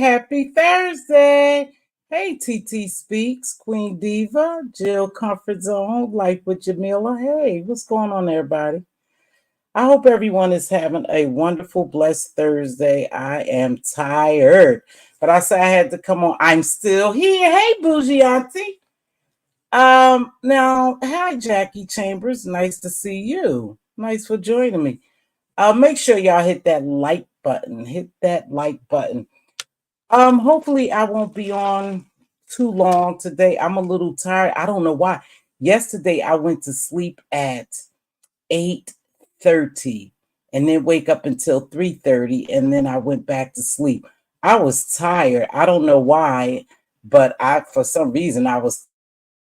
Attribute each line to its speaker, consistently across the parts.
Speaker 1: happy Thursday. Hey, TT Speaks, Queen Diva, Jill Comfort Zone, Life with Jamila. Hey, what's going on, everybody? I hope everyone is having a wonderful, blessed Thursday. I am tired, but I said I had to come on. I'm still here. Hey, Bougie Auntie. Now, hi, Jackie Chambers. Nice to see you. Nice for joining me. Make sure y'all hit that like button. Hit that like button. Hopefully I won't be on too long today. I'm a little tired. I don't know why. Yesterday I went to sleep at 8:30 and then wake up until 3:30 and then I went back to sleep. I was tired. I don't know why, but I for some reason I was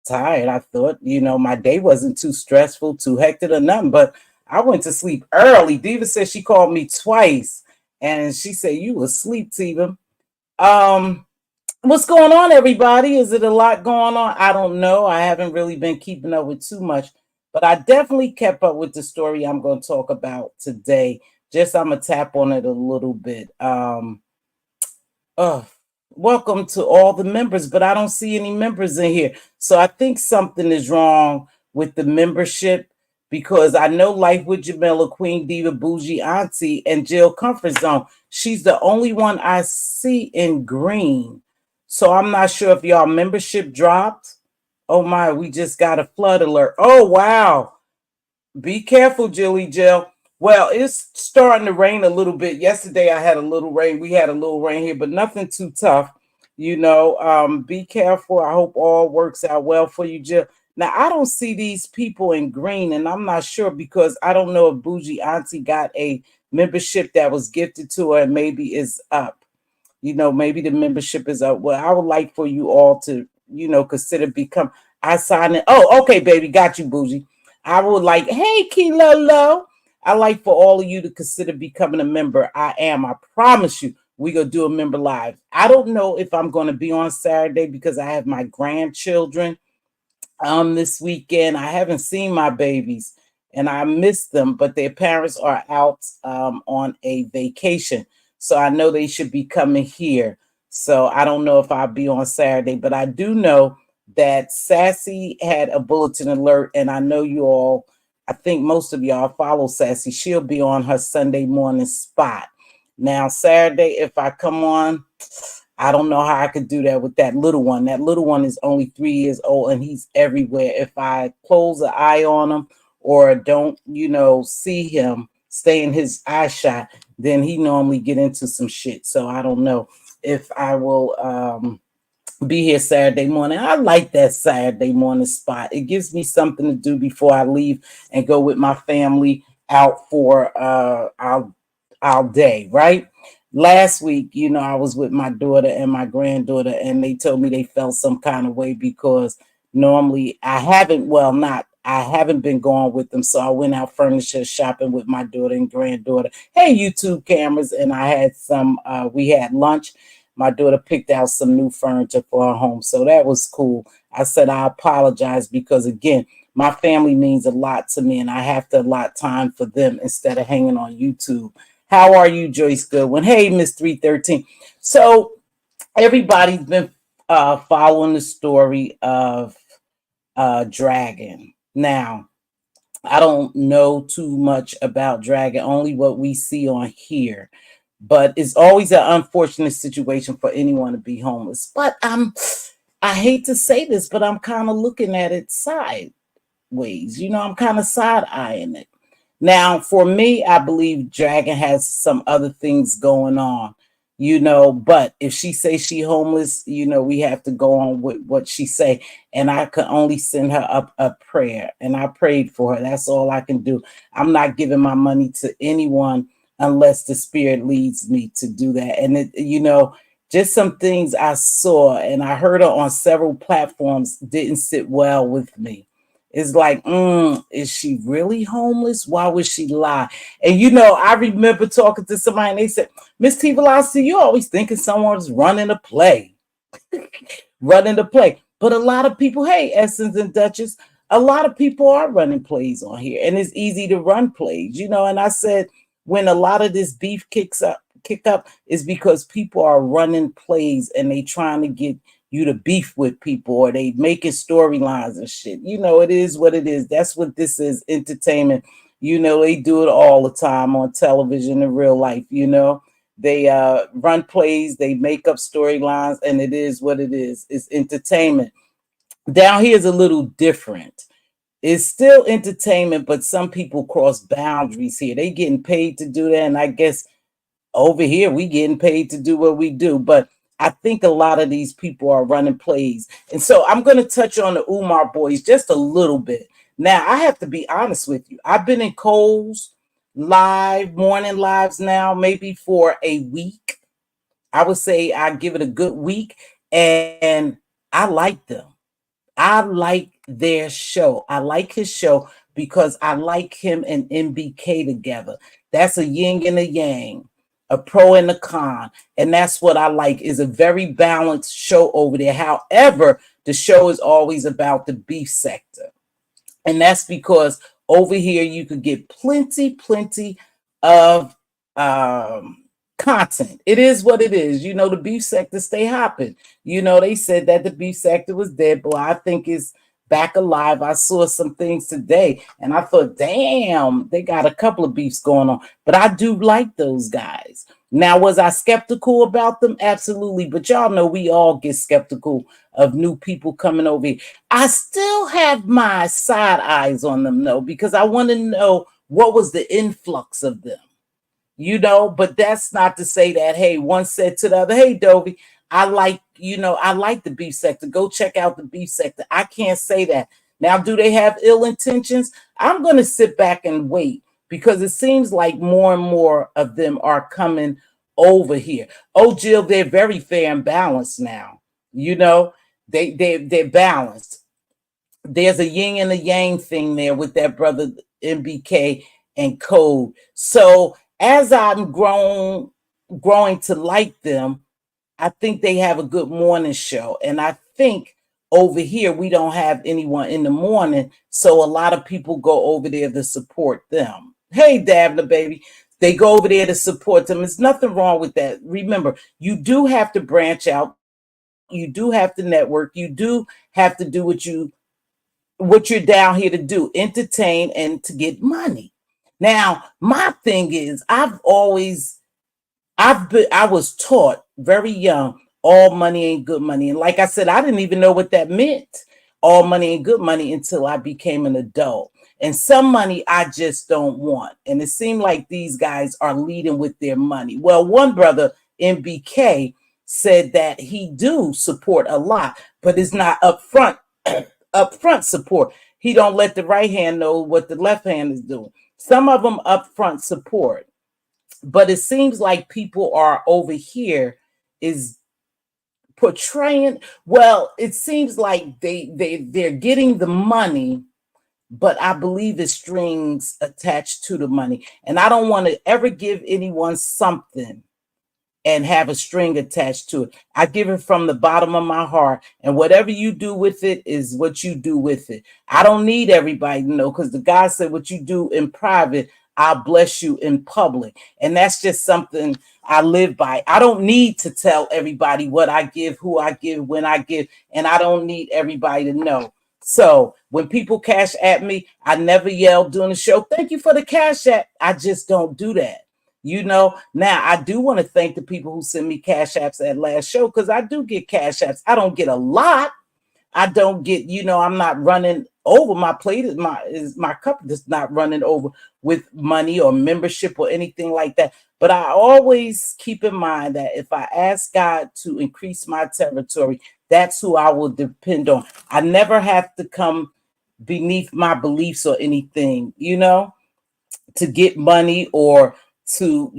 Speaker 1: tired. I thought, my day wasn't too stressful, too hectic or nothing, but I went to sleep early. Diva said she called me twice and she said, "You were asleep, Tiva." Um, what's going on, everybody? Is it a lot going on? I don't know. I haven't really been keeping up with too much, but I definitely kept up with the story I'm going to talk about today. Just I'm gonna tap on it a little bit. Uh, Welcome to all the members, but I don't see any members in here. So I think something is wrong with the membership because I know Life with Jamila, Queen Diva, Bougie Auntie, and Jill Comfort Zone. She's the only one I see in green. So I'm not sure if y'all membership dropped. Oh my, we just got a flood alert. Oh wow. Be careful, Jilly Jill. Well, it's starting to rain a little bit. Yesterday I had a little rain. We had a little rain here, but nothing too tough. Be careful. I hope all works out well for you, Jill. Now, I don't see these people in green, and I'm not sure because I don't know if Bougie Auntie got a membership that was gifted to her and maybe is up. Maybe the membership is up. Well, I would like for you all to, consider become. I sign it. Oh, okay, baby. Got you, Bougie. I would like, hey, Kilolo. I like for all of you to consider becoming a member. I am. I promise you, we're going to do a member live. I don't know if I'm going to be on Saturday because I have my grandchildren this weekend. I haven't seen my babies and I miss them, but their parents are out on a vacation. So I know they should be coming here. So I don't know if I'll be on Saturday, but I do know that Sassy had a bulletin alert, and I know you all, I think most of y'all follow Sassy. She'll be on her Sunday morning spot. Now, Saturday, if I come on, I don't know how I could do that with that little one. That little one is only 3 years old and he's everywhere. If I close an eye on him or don't, see him, stay in his eye shot, then he normally get into some shit. So I don't know if I will be here Saturday morning. I like that Saturday morning spot. It gives me something to do before I leave and go with my family out for our day, right? Last week, I was with my daughter and my granddaughter, and they told me they felt some kind of way because normally I haven't been going with them. So I went out furniture shopping with my daughter and granddaughter. Hey, YouTube cameras. And I had we had lunch. My daughter picked out some new furniture for her home. So that was cool. I said, I apologize because again, my family means a lot to me and I have to allot time for them instead of hanging on YouTube. How are you, Joyce Goodwin? Hey, Miss 313. So everybody's been following the story of Dragon. Now, I don't know too much about Dragon, only what we see on here. But it's always an unfortunate situation for anyone to be homeless. But I hate to say this, but I'm kind of looking at it sideways. I'm kind of side-eyeing it. Now, for me, I believe Dragon has some other things going on, but if she says she homeless, we have to go on with what she say. And I can only send her up a prayer. And I prayed for her. That's all I can do. I'm not giving my money to anyone unless the spirit leads me to do that. And just some things I saw and I heard her on several platforms didn't sit well with me. It's like, is she really homeless? Why would she lie? And I remember talking to somebody and they said, Mz.Teavalocity, you always thinking someone's running a play. Running the play. But a lot of people, hey, Essence and Duchess, a lot of people are running plays on here. And it's easy to run plays, and I said, when a lot of this beef kicks up, kick up is because people are running plays and they trying to get you to beef with people, or they making storylines and shit. It is what it is. That's what this is, entertainment. They do it all the time on television in real life. They run plays, they make up storylines, and it is what it is. It's entertainment. Down here is a little different. It's still entertainment, but some people cross boundaries here. They getting paid to do that, and I guess over here we getting paid to do what we do. But I think a lot of these people are running plays. And so I'm going to touch on the Umar boys just a little bit. Now, I have to be honest with you. I've been in Cole's morning lives now, maybe for a week. I would say I give it a good week, and I like them. I like their show. I like his show because I like him and MBK together. That's a yin and a yang, a pro and a con. And that's what I like, is a very balanced show over there. However, the show is always about the beef sector. And that's because over here you could get plenty of content. It is what it is. The beef sector stay hopping. They said that the beef sector was dead, but I think it's back alive. I saw some things today and I thought, damn, they got a couple of beefs going on. But I do like those guys. Now, was I skeptical about them? Absolutely. But y'all know we all get skeptical of new people coming over here. I still have my side eyes on them, though, because I want to know what was the influx of them. But that's not to say that, hey, one said to the other, hey, Dovey, I like the beef sector. Go check out the beef sector. I can't say that. Now, do they have ill intentions? I'm going to sit back and wait, because it seems like more and more of them are coming over here. Oh, Jill, they're very fair and balanced now. They're balanced. There's a yin and a yang thing there with that brother MBK and Code. So as I'm growing to like them, I think they have a good morning show. And I think over here, we don't have anyone in the morning. So a lot of people go over there to support them. Hey, Davna, baby. They go over there to support them. There's nothing wrong with that. Remember, you do have to branch out. You do have to network. You do have to do what you're down here to do, entertain and to get money. Now, my thing is, I was taught very young, all money ain't good money. And like I said, I didn't even know what that meant, all money ain't good money, until I became an adult. And some money I just don't want. And it seemed like these guys are leading with their money. Well, one brother, MBK, said that he do support a lot, but it's not upfront support. He don't let the right hand know what the left hand is doing. Some of them upfront support. But it seems like people are over here is portraying, well, it seems like they're getting the money, but I believe it's strings attached to the money. And I don't want to ever give anyone something and have a string attached to it. I give it from the bottom of my heart, and whatever you do with it is what you do with it. I don't need everybody to know, because the God said what you do in private, I'll bless you in public. And that's just something I live by. I don't need to tell everybody what I give, who I give, when I give, and I don't need everybody to know. So when people cash at me, I never yell during the show, thank you for the cash app. I just don't do that. Now I do want to thank the people who send me cash apps at last show, because I do get cash apps. I don't get a lot. I don't get, I'm not running over. My plate is my cup is not running over with money or membership or anything like that. But I always keep in mind that if I ask God to increase my territory, that's who I will depend on. I never have to come beneath my beliefs or anything, to get money or to,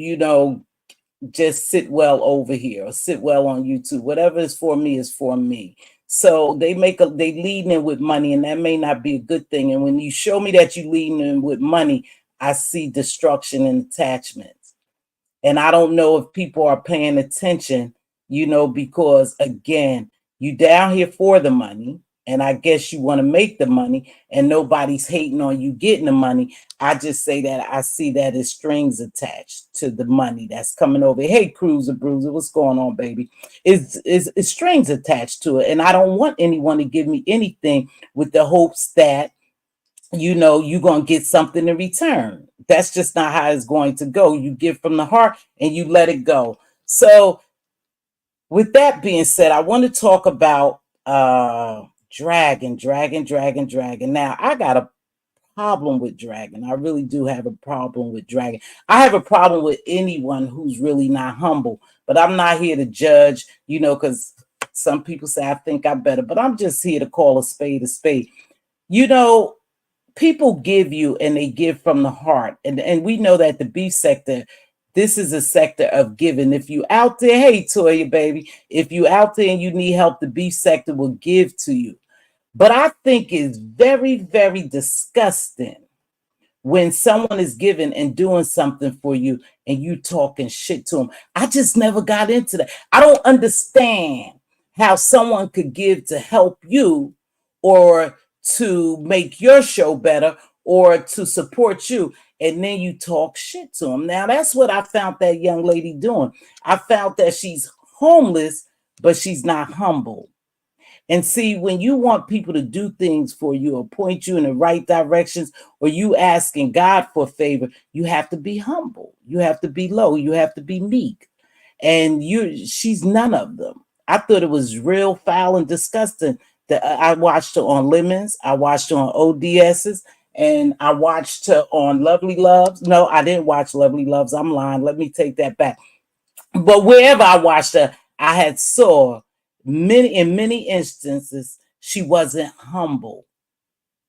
Speaker 1: just sit well over here or sit well on YouTube. Whatever is for me is for me. So they lead in with money, and that may not be a good thing. And when you show me that you lead in with money, I see destruction and attachments. And I don't know if people are paying attention, because again, you down here for the money. And I guess you want to make the money and nobody's hating on you getting the money. I just say that I see that as strings attached to the money that's coming over. Hey, Cruiser Bruiser, what's going on, baby? It's strings attached to it. And I don't want anyone to give me anything with the hopes that, you know, you're going to get something in return. That's just not how it's going to go. You give from the heart and you let it go. So with that being said, I want to talk about dragon. Now, I got a problem with dragon. I really do have a problem with dragon. I have a problem with anyone who's really not humble, but I'm not here to judge, you know, because some people say I think I better, but I'm just here to call a spade a spade. You know, people give you and they give from the heart. And we know that the beef sector, this is a sector of giving. If you out there, hey Toya, baby, if you out there and you need help, the beef sector will give to you. But I think it's very, very disgusting when someone is giving and doing something for you and you talking shit to them. I just never got into that. I don't understand how someone could give to help you or to make your show better or to support you, and then you talk shit to them. Now, that's what I found that young lady doing. I found that she's homeless, but she's not humble. And see, when you want people to do things for you or point you in the right directions, or you asking God for favor, you have to be humble. You have to be low. You have to be meek. And she's none of them. I thought it was real foul and disgusting that I watched her on Lemons. I watched her on ODS's. And I watched her on Lovely Loves. No, I didn't watch Lovely Loves. I'm lying. Let me take that back. But wherever I watched her, I had saw in many instances, she wasn't humble.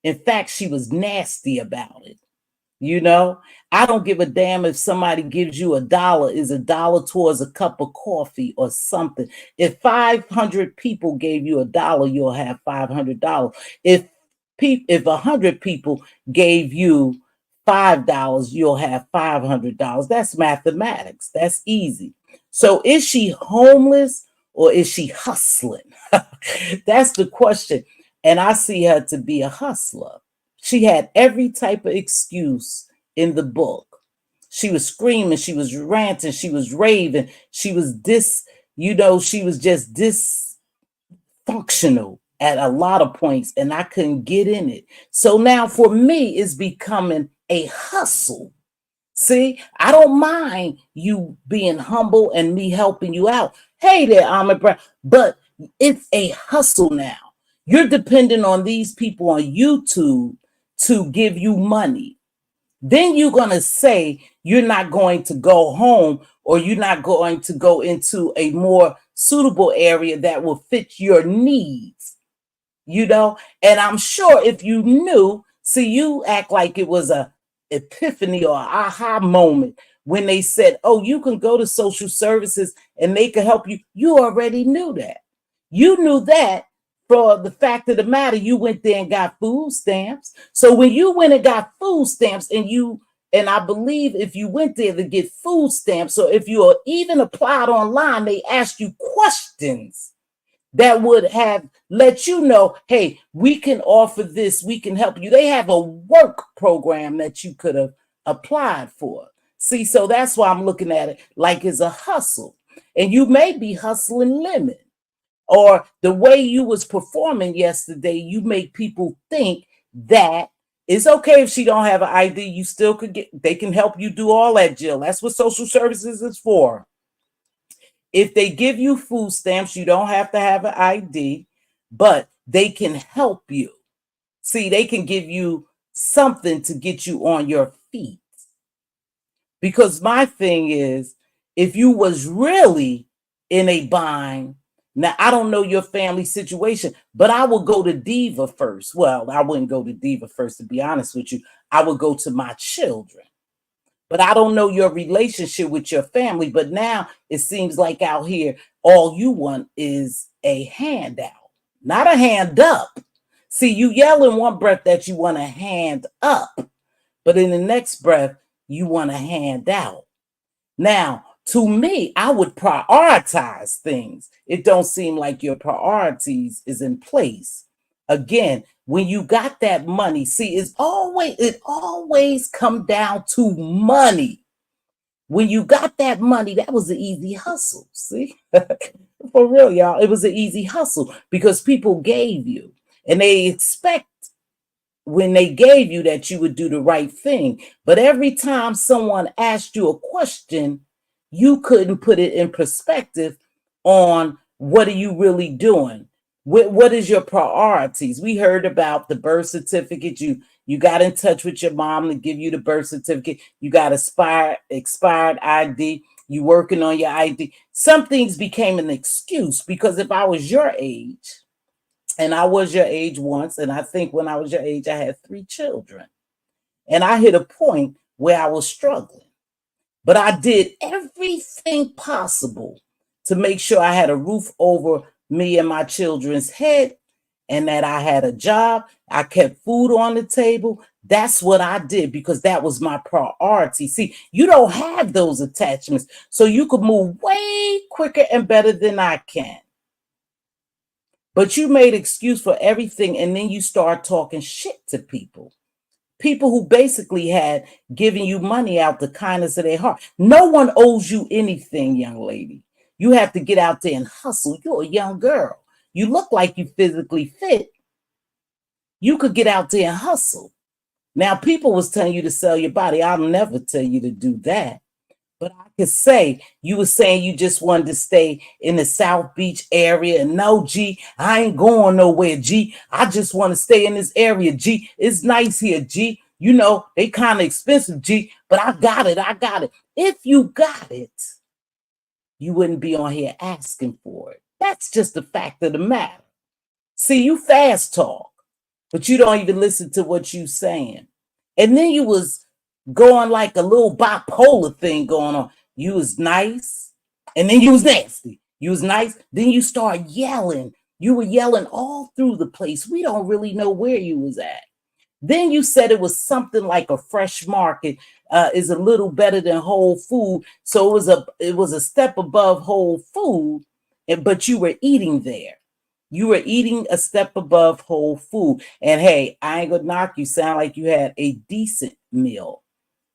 Speaker 1: In fact, she was nasty about it. You know, I don't give a damn if somebody gives you $1, is $1 towards a cup of coffee or something. If 500 people gave you $1, you'll have $500. If 100 people gave you $5, you'll have $500. That's mathematics. That's easy. So is she homeless or is she hustling? That's the question. And I see her to be a hustler. She had every type of excuse in the book. She was screaming, she was ranting, she was raving, she was she was just dysfunctional at a lot of points, and I couldn't get in it. So now for me, it's becoming a hustle. See, I don't mind you being humble and me helping you out. Hey there, Ahmed Brown, but it's a hustle now. You're dependent on these people on YouTube to give you money. Then you're going to say you're not going to go home or you're not going to go into a more suitable area that will fit your needs, you know? And I'm sure if you knew, see, you act like it was a epiphany or aha moment when they said, oh, you can go to social services and they can help you. You already knew that. You knew that. For the fact of the matter, you went there and got food stamps. So when you went and got food stamps and I believe if you went there to get food stamps, or if you even applied online, they asked you questions that would have let you know, hey, we can offer this, we can help you. They have a work program that you could have applied for. See, so that's why I'm looking at it like it's a hustle. And you may be hustling lemon. Or the way you was performing yesterday, you make people think that it's okay if she don't have an ID. You still could they can help you do all that, Jill. That's what social services is for. If they give you food stamps, you don't have to have an ID, but they can help you. See, they can give you something to get you on your feet. Because my thing is, if you was really in a bind, now I don't know your family situation, but I would go to Diva first. Well, I wouldn't go to Diva first, to be honest with you. I would go to my children. But I don't know your relationship with your family. But now it seems like out here, all you want is a handout, not a hand up. See, you yell in one breath that you want a hand up, but in the next breath, you want a hand out. Now, to me, I would prioritize things. It don't seem like your priorities is in place. Again, when you got that money, see, it always come down to money. When you got that money, that was an easy hustle. See, for real, y'all, it was an easy hustle because people gave you, and they expect when they gave you that you would do the right thing. But every time someone asked you a question, you couldn't put it in perspective on what are you really doing? What is your priorities? We heard about the birth certificate. You got in touch with your mom to give you the birth certificate. You got expired ID. You working on your ID. Some things became an excuse because if I was your age, and I was your age once, and I think when I was your age, I had 3 children. And I hit a point where I was struggling. But I did everything possible to make sure I had a roof over me and my children's head and that I had a job. I kept food on the table. That's what I did because that was my priority. See, you don't have those attachments, so you could move way quicker and better than I can. But you made excuse for everything, and then you start talking shit to people. People who basically had given you money out the kindness of their heart. No one owes you anything, young lady. You have to get out there and hustle. You're a young girl. You look like you physically fit. You could get out there and hustle. Now, people was telling you to sell your body. I'll never tell you to do that. But I could say, you were saying you just wanted to stay in the South Beach area. And no, G, I ain't going nowhere, G. I just want to stay in this area, G. It's nice here, G. You know, they kind of expensive, G, but I got it. I got it. If you got it, you wouldn't be on here asking for it. That's just the fact of the matter. See, you fast talk, but you don't even listen to what you saying. And then you was going like a little bipolar thing going on. You was nice, and then you was nasty. You was nice, then you start yelling. You were yelling all through the place. We don't really know where you was at. Then you said it was something like a fresh market is a little better than Whole Food. So it was a step above Whole Food, but you were eating there. You were eating a step above Whole Food. And hey, I ain't gonna knock you. Sound like you had a decent meal.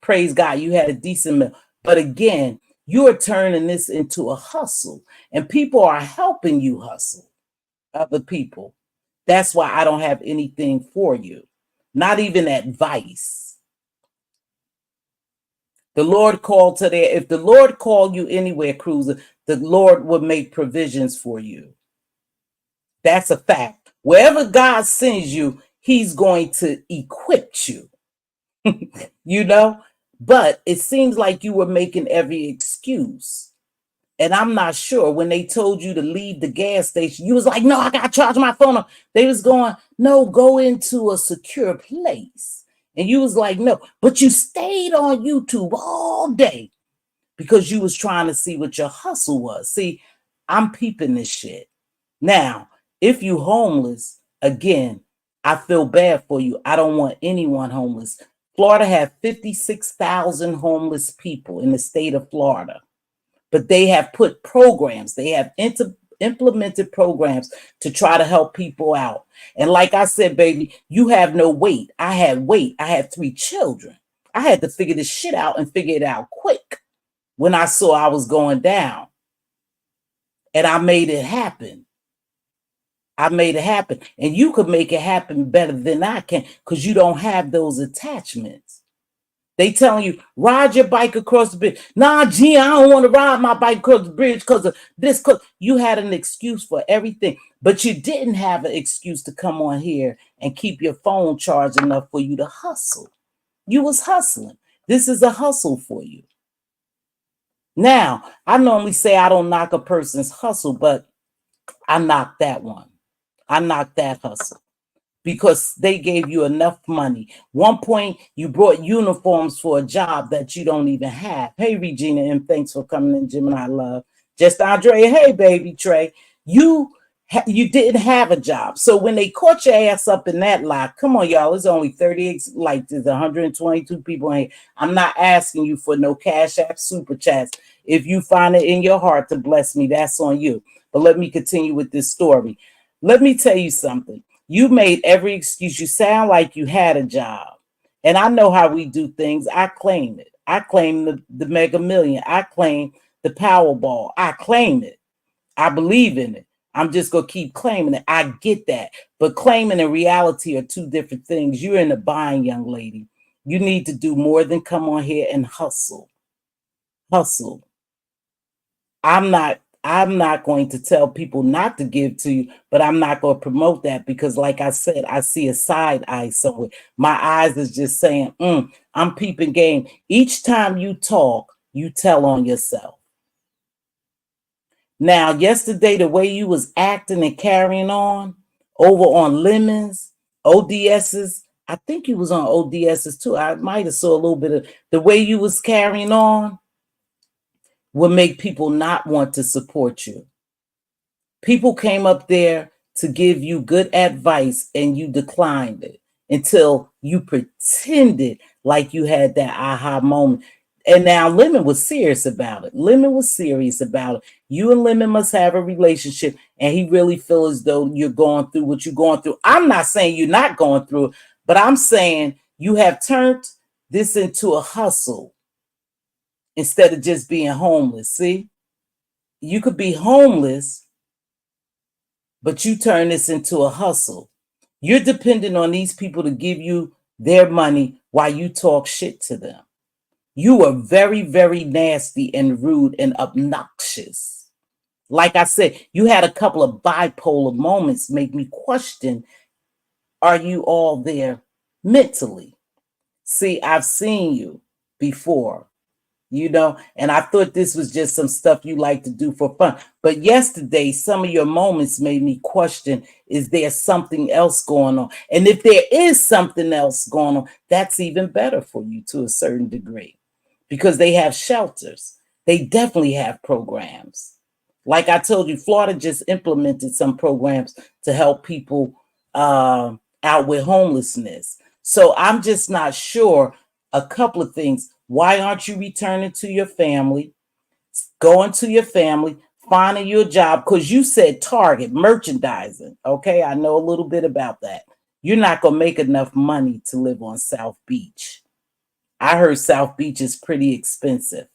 Speaker 1: Praise God, you had a decent meal. But again, you are turning this into a hustle, and people are helping you hustle other people. That's why I don't have anything for you, not even advice. The Lord called to there. If the Lord called you anywhere, Cruiser, the Lord would make provisions for you. That's a fact. Wherever God sends you, he's going to equip you. You know? But it seems like you were making every excuse. And I'm not sure when they told you to leave the gas station, you was like, no, I got to charge my phone up. They was going, no, go into a secure place. And you was like, no, but you stayed on YouTube all day because you was trying to see what your hustle was. See, I'm peeping this shit. Now, if you homeless, again, I feel bad for you. I don't want anyone homeless. Florida have 56,000 homeless people in the state of Florida, but they have put programs, they have implemented programs to try to help people out. And like I said, baby, you have no weight. I had weight. I had 3 children. I had to figure this shit out and figure it out quick when I saw I was going down. And I made it happen. I made it happen. And you could make it happen better than I can because you don't have those attachments. They telling you, ride your bike across the bridge. Nah, G, I don't want to ride my bike across the bridge because of this. Cause you had an excuse for everything, but you didn't have an excuse to come on here and keep your phone charged enough for you to hustle. You was hustling. This is a hustle for you. Now, I normally say I don't knock a person's hustle, but I knocked that one. I knocked that hustle because they gave you enough money. One point, you brought uniforms for a job that you don't even have. Hey, Regina, and thanks for coming in, Gemini Love. Just Andre, hey, baby Trey. You didn't have a job. So when they caught your ass up in that lie, come on, y'all, it's only 38, like there's 122 people in here. I'm not asking you for no Cash App super chats. If you find it in your heart to bless me, that's on you. But let me continue with this story. Let me tell you something. You made every excuse. You sound like you had a job. And I know how we do things. I claim it. I claim the Mega Million. I claim the Powerball. I claim it. I believe in it. I'm just going to keep claiming it. I get that. But claiming and reality are two different things. You're in a bind, young lady. You need to do more than come on here and hustle. Hustle. I'm not going to tell people not to give to you, but I'm not going to promote that because, like I said, I see a side eye somewhere. My eyes is just saying, I'm peeping game. Each time you talk, you tell on yourself. Now, yesterday, the way you was acting and carrying on over on Lemons, ODSs, I think you was on ODSs too. I might have saw a little bit of the way you was carrying on will make people not want to support you. People came up there to give you good advice and you declined it until you pretended like you had that aha moment. And now Lemon was serious about it. Lemon was serious about it. You and Lemon must have a relationship, and he really feels as though you're going through what you're going through. I'm not saying you're not going through it, but I'm saying you have turned this into a hustle instead of just being homeless. See, you could be homeless, but you turn this into a hustle. You're dependent on these people to give you their money while you talk shit to them. You are very, very nasty and rude and obnoxious. Like I said, you had a couple of bipolar moments make me question, are you all there mentally? See, I've seen you before, and I thought this was just some stuff you like to do for fun. But yesterday, some of your moments made me question, is there something else going on? And if there is something else going on, that's even better for you to a certain degree because they have shelters. They definitely have programs. Like I told you, Florida just implemented some programs to help people out with homelessness. So I'm just not sure. A couple of things. Why aren't you returning to your family, going to your family, finding your job? Because you said Target, merchandising. Okay, I know a little bit about that. You're not going to make enough money to live on South Beach. I heard South Beach is pretty expensive.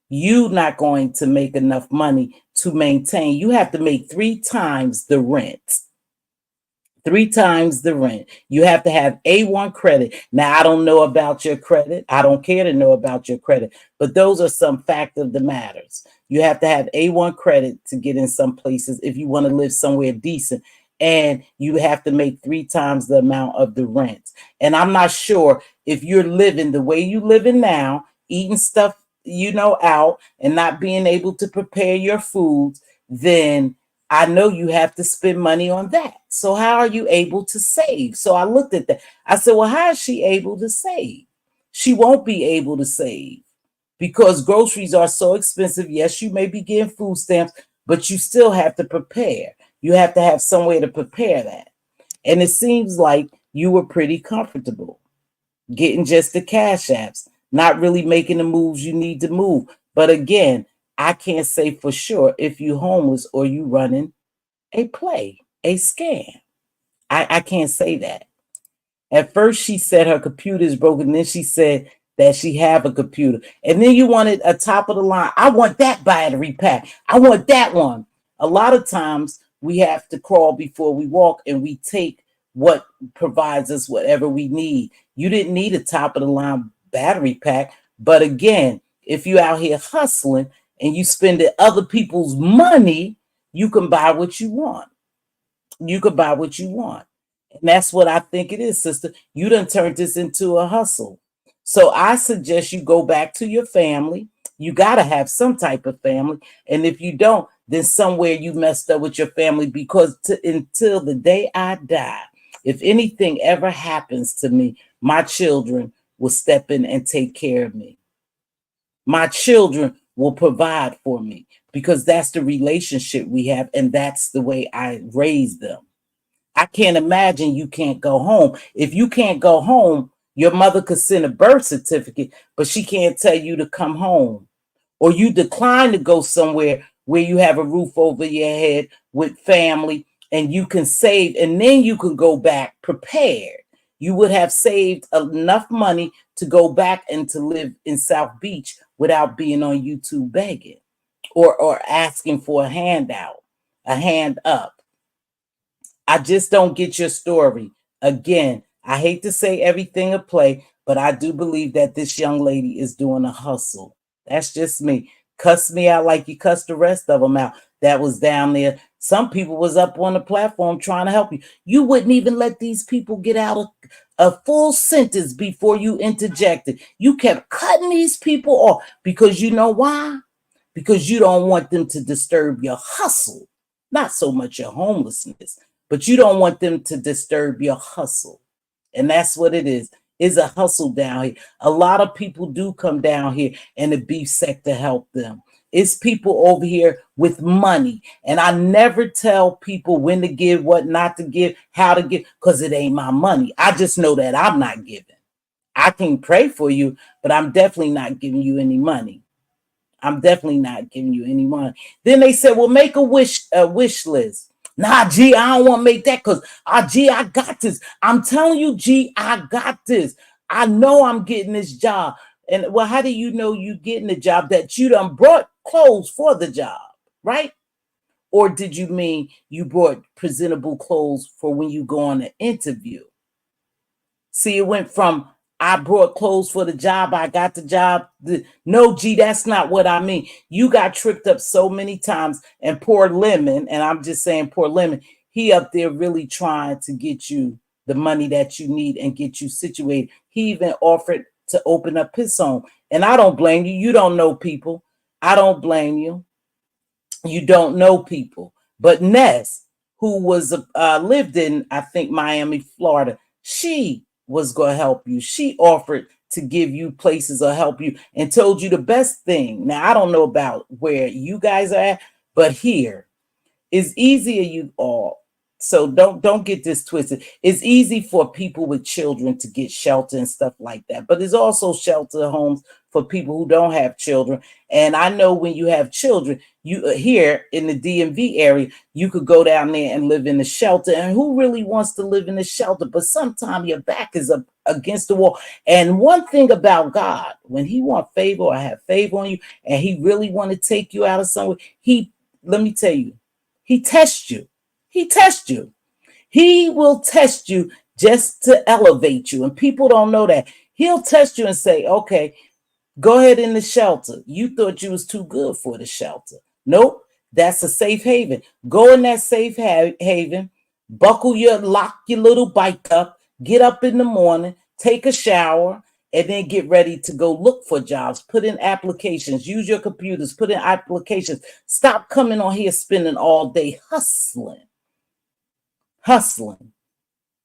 Speaker 1: You're not going to make enough money to maintain. You have to make 3 times the rent. 3 times the rent. You have to have A1 credit. Now, I don't know about your credit. I don't care to know about your credit, but those are some fact of the matters. You have to have A1 credit to get in some places if you want to live somewhere decent. And you have to make 3 times the amount of the rent. And I'm not sure if you're living the way you living now, eating stuff, out and not being able to prepare your foods, then I know you have to spend money on that. So how are you able to save? So I looked at that. I said, well, how is she able to save? She won't be able to save because groceries are so expensive. Yes, you may be getting food stamps, but you still have to prepare. You have to have somewhere to prepare that. And it seems like you were pretty comfortable getting just the cash apps, not really making the moves you need to move. But again, I can't say for sure if you're homeless or you running a play, a scam. I can't say that. At first, she said her computer is broken. Then she said that she have a computer. And then you wanted a top of the line. I want that battery pack. I want that one. A lot of times we have to crawl before we walk and we take what provides us whatever we need. You didn't need a top of the line battery pack. But again, if you out here hustling and you spending other people's money, you can buy what you want. You can buy what you want. And that's what I think it is, sister. You done turned this into a hustle. So I suggest you go back to your family. You got to have some type of family. And if you don't, then somewhere you messed up with your family because until the day I die, if anything ever happens to me, my children will step in and take care of me. My children will provide for me because that's the relationship we have. And that's the way I raise them. I can't imagine you can't go home. If you can't go home, your mother could send a birth certificate, but she can't tell you to come home. Or you decline to go somewhere where you have a roof over your head with family, and you can save, and then you can go back prepared. You would have saved enough money to go back and to live in South Beach without being on YouTube begging or asking for a handout, a hand up. I just don't get your story. Again, I hate to say everything a play, but I do believe that this young lady is doing a hustle. That's just me. Cuss me out like you cussed the rest of them out that was down there. Some people was up on the platform trying to help you. You wouldn't even let these people get out a full sentence before you interjected. You kept cutting these people off because you know why? Because you don't want them to disturb your hustle, not so much your homelessness, but you don't want them to disturb your hustle. And that's what it is a hustle down here. A lot of people do come down here and the beef sector help them. It's people over here with money. And I never tell people when to give, what not to give, how to give, because it ain't my money. I just know that I'm not giving. I can pray for you, but I'm definitely not giving you any money. I'm definitely not giving you any money. Then they said, well, make a wish list. Nah, G, I don't want to make that because G, I got this. I'm telling you, G, I got this. I know I'm getting this job. And well, how do you know you getting the job? That you done brought clothes for the job, right? Or did you mean you brought presentable clothes for when you go on an interview? See, it went from I brought clothes for the job, I got the job. No, G, that's not what I mean. You got tripped up so many times, and poor Lemon, and I'm just saying poor Lemon, he up there really trying to get you the money that you need and get you situated. He even offered to open up his home. And I don't blame you. You don't know people. I don't blame you. You don't know people. But Ness, who was lived in, I think, Miami, Florida, she was going to help you. She offered to give you places or help you and told you the best thing. Now, I don't know about where you guys are at, but here is easier, you all. So don't get this twisted. It's easy for people with children to get shelter and stuff like that, but there's also shelter homes for people who don't have children. And I know when you have children, you here in the DMV area, you could go down there and live in the shelter. And who really wants to live in the shelter? But sometimes your back is up against the wall. And one thing about God, when he want favor or have favor on you, and he really want to take you out of somewhere, let me tell you, he tests you. He tests you. He will test you just to elevate you. And people don't know that. He'll test you and say, okay, go ahead in the shelter. You thought you was too good for the shelter. Nope, that's a safe haven. Go in that safe haven, lock your little bike up, get up in the morning, take a shower, and then get ready to go look for jobs. Put in applications, use your computers, put in applications. Stop coming on here spending all day hustling. Hustling.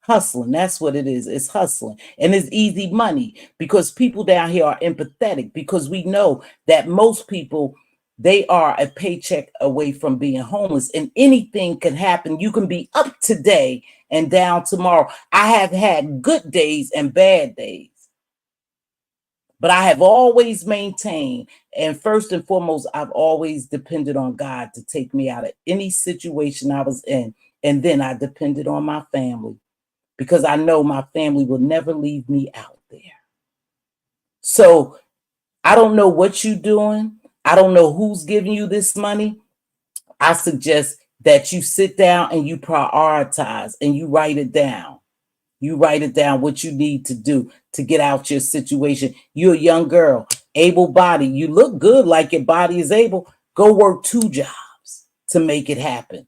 Speaker 1: That's what it is. It's hustling. And it's easy money because people down here are empathetic because we know that most people, they are a paycheck away from being homeless and anything can happen. You can be up today and down tomorrow. I have had good days and bad days, but I have always maintained, and first and foremost, I've always depended on God to take me out of any situation I was in. And then I depended on my family because I know my family will never leave me out there. So I don't know what you're doing. I don't know who's giving you this money. I suggest that you sit down and you prioritize and you write it down. You write it down what you need to do to get out your situation. You're a young girl, able-bodied. You look good like your body is able. Go work 2 jobs to make it happen.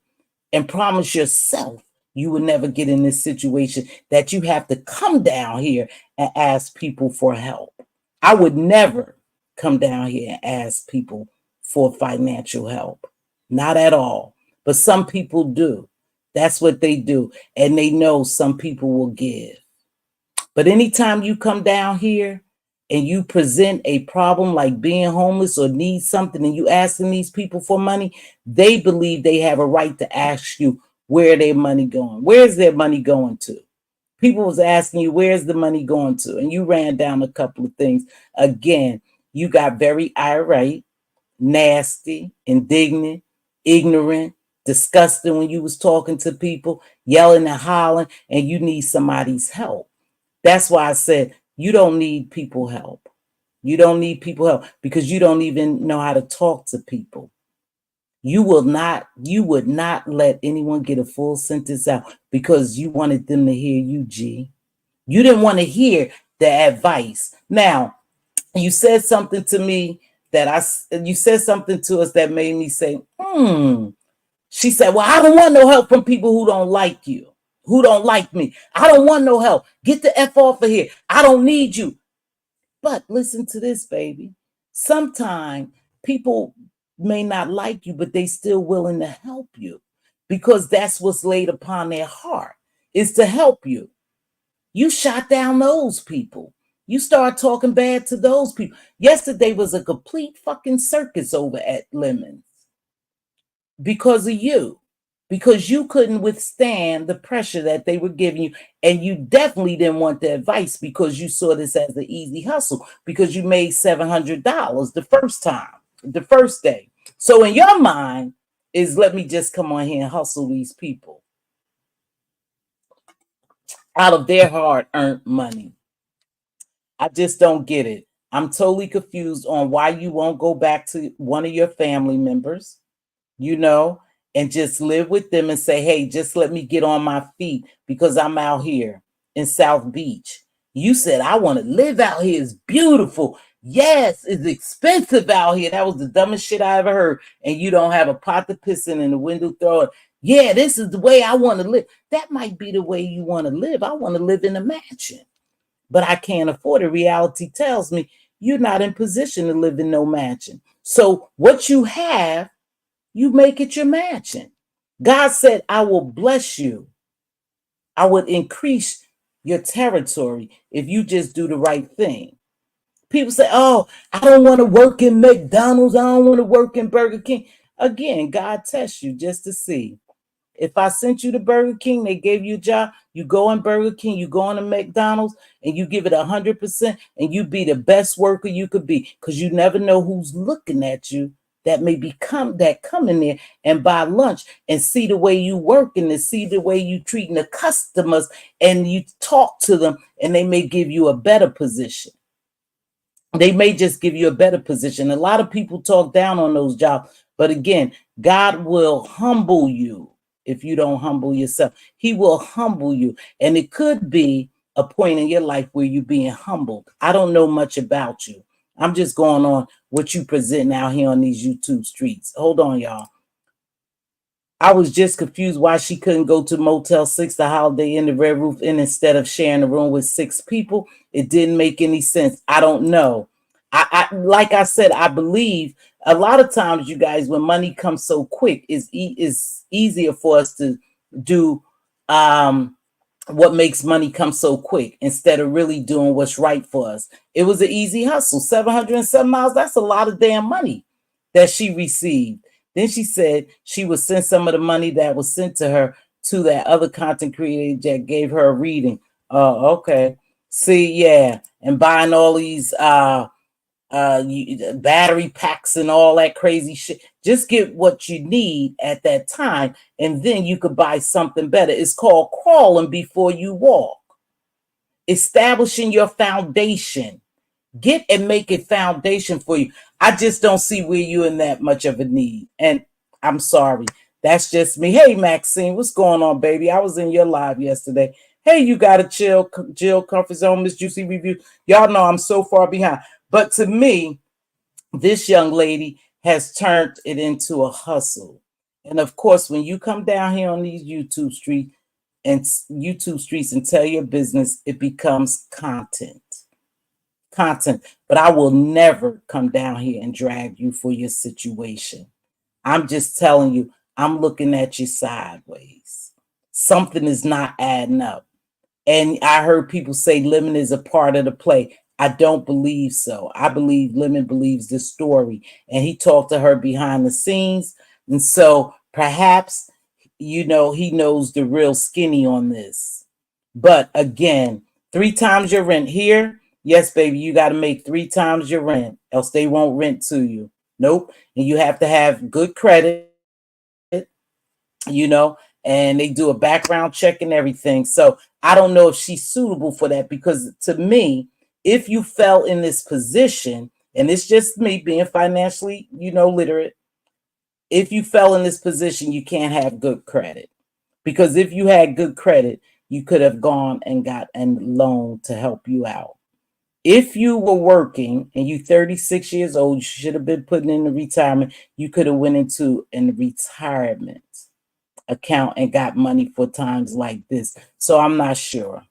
Speaker 1: And promise yourself you will never get in this situation that you have to come down here and ask people for help. I would never come down here and ask people for financial help. Not at all. But some people do. That's what they do. And they know some people will give. But anytime you come down here and you present a problem like being homeless or need something and you asking these people for money, they believe they have a right to ask you where their money going. Where's their money going to? People was asking you, where's the money going to? And you ran down a couple of things. Again, you got very irate, nasty, indignant, ignorant, disgusting when you was talking to people, yelling and hollering, and you need somebody's help. That's why I said you don't need people help. You don't need people help because you don't even know how to talk to people. You would not let anyone get a full sentence out because you wanted them to hear you, G. You didn't want to hear the advice. Now, you said something to me you said something to us that made me say, She said, well, I don't want no help from people who don't like you, who don't like me. I don't want no help. Get the F off of here. I don't need you. But listen to this, baby. Sometimes people may not like you, but they still willing to help you because that's what's laid upon their heart is to help you. You shot down those people. You start talking bad to those people. Yesterday was a complete fucking circus over at Lemons because of you. Because you couldn't withstand the pressure that they were giving you. And you definitely didn't want the advice because you saw this as an easy hustle because you made $700 the first time, the first day. So in your mind is let me just come on here and hustle these people out of their hard-earned money. I just don't get it. I'm totally confused on why you won't go back to one of your family members, and just live with them and say, hey, just let me get on my feet because I'm out here in South Beach. You said, I want to live out here. It's beautiful. Yes, it's expensive out here. That was the dumbest shit I ever heard. And you don't have a pot to piss in and a window thrower. Yeah, this is the way I want to live. That might be the way you want to live. I want to live in a mansion, but I can't afford it. Reality tells me you're not in position to live in no mansion. So what you have, you make it your mansion. God said, I will bless you. I would increase your territory if you just do the right thing. People say, oh, I don't want to work in McDonald's. I don't want to work in Burger King. Again, God tests you just to see. If I sent you to Burger King, they gave you a job, you go in Burger King, you go on to McDonald's, and you give it 100%, and you be the best worker you could be, because you never know who's looking at you that may come in there and buy lunch and see the way you work and to see the way you treating the customers, and you talk to them, and they may give you a better position. They may just give you a better position. A lot of people talk down on those jobs, but again, God will humble you. If you don't humble yourself, he will humble you. And it could be a point in your life where you're being humbled. I don't know much about you. I'm just going on what you present out here on these YouTube streets. Hold on, y'all. I was just confused why she couldn't go to Motel 6, the Holiday Inn, the Red Roof Inn, instead of sharing a room with 6 people. It didn't make any sense. I don't know. I like I said, I believe a lot of times, you guys, when money comes so quick, it's easier for us to do what makes money come so quick instead of really doing what's right for us. It was an easy hustle. $707, that's a lot of damn money that she received. Then she said she would send some of the money that was sent to her to that other content creator that gave her a reading. Oh, okay. See, yeah. And buying all these battery packs and all that crazy shit. Just get what you need at that time, and then you could buy something better. It's called crawling before you walk. Establishing your foundation. Get and make a foundation for you. I just don't see where you're in that much of a need. And I'm sorry. That's just me. Hey, Maxine, what's going on, baby? I was in your live yesterday. Hey, you got a Jill Comfort Zone, Miss Juicy Review. Y'all know I'm so far behind. But to me, this young lady has turned it into a hustle. And of course, when you come down here on these YouTube streets and tell your business, it becomes content. But I will never come down here and drag you for your situation. I'm just telling you, I'm looking at you sideways. Something is not adding up. And I heard people say Lemon is a part of the play. I don't believe so. I believe Lemon believes this story, and he talked to her behind the scenes. And so perhaps, he knows the real skinny on this. But again, 3 times your rent here. Yes, baby, you got to make 3 times your rent, else they won't rent to you. Nope. And you have to have good credit. you know, and they do a background check and everything. So I don't know if she's suitable for that, because to me, if you fell in this position, and it's just me being financially, literate, if you fell in this position, you can't have good credit. Because if you had good credit, you could have gone and got a loan to help you out. If you were working and you 36 years old, you should have been putting in the retirement. You could have went into a retirement account and got money for times like this. So I'm not sure.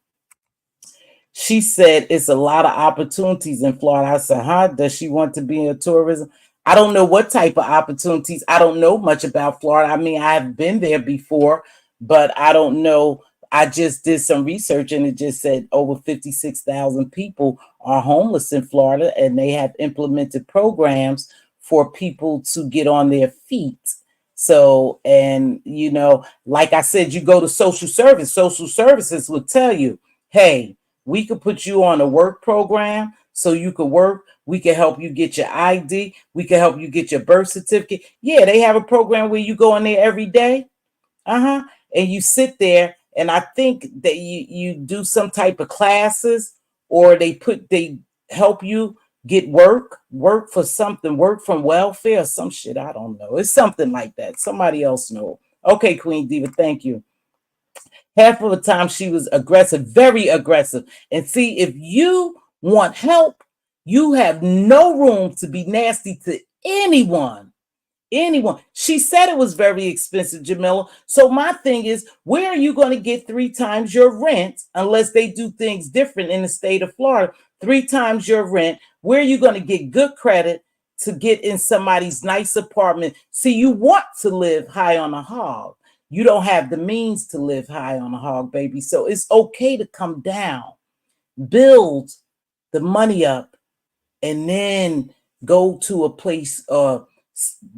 Speaker 1: She said it's a lot of opportunities in Florida. I said, huh? Does she want to be in tourism? I don't know what type of opportunities. I don't know much about Florida. I mean, I've been there before, but I don't know. I just did some research and it just said over 56,000 people are homeless in Florida, and they have implemented programs for people to get on their feet. So, and like I said, you go to social services will tell you, hey, we could put you on a work program so you could work. We can help you get your ID. We can help you get your birth certificate. Yeah, they have a program where you go in there every day. And you sit there, and I think that you do some type of classes, or they help you get work for something, work from welfare or some shit. I don't know. It's something like that. Somebody else know. Okay, Queen Diva, thank you. Half of the time she was aggressive, very aggressive. And see, if you want help, you have no room to be nasty to anyone. She said it was very expensive, Jamila. So my thing is, where are you going to get 3 times your rent, unless they do things different in the state of Florida? 3 times your rent. Where are you going to get good credit to get in somebody's nice apartment? See, you want to live high on a hog. You don't have the means to live high on a hog, baby. So it's okay to come down, build the money up, and then go to a place,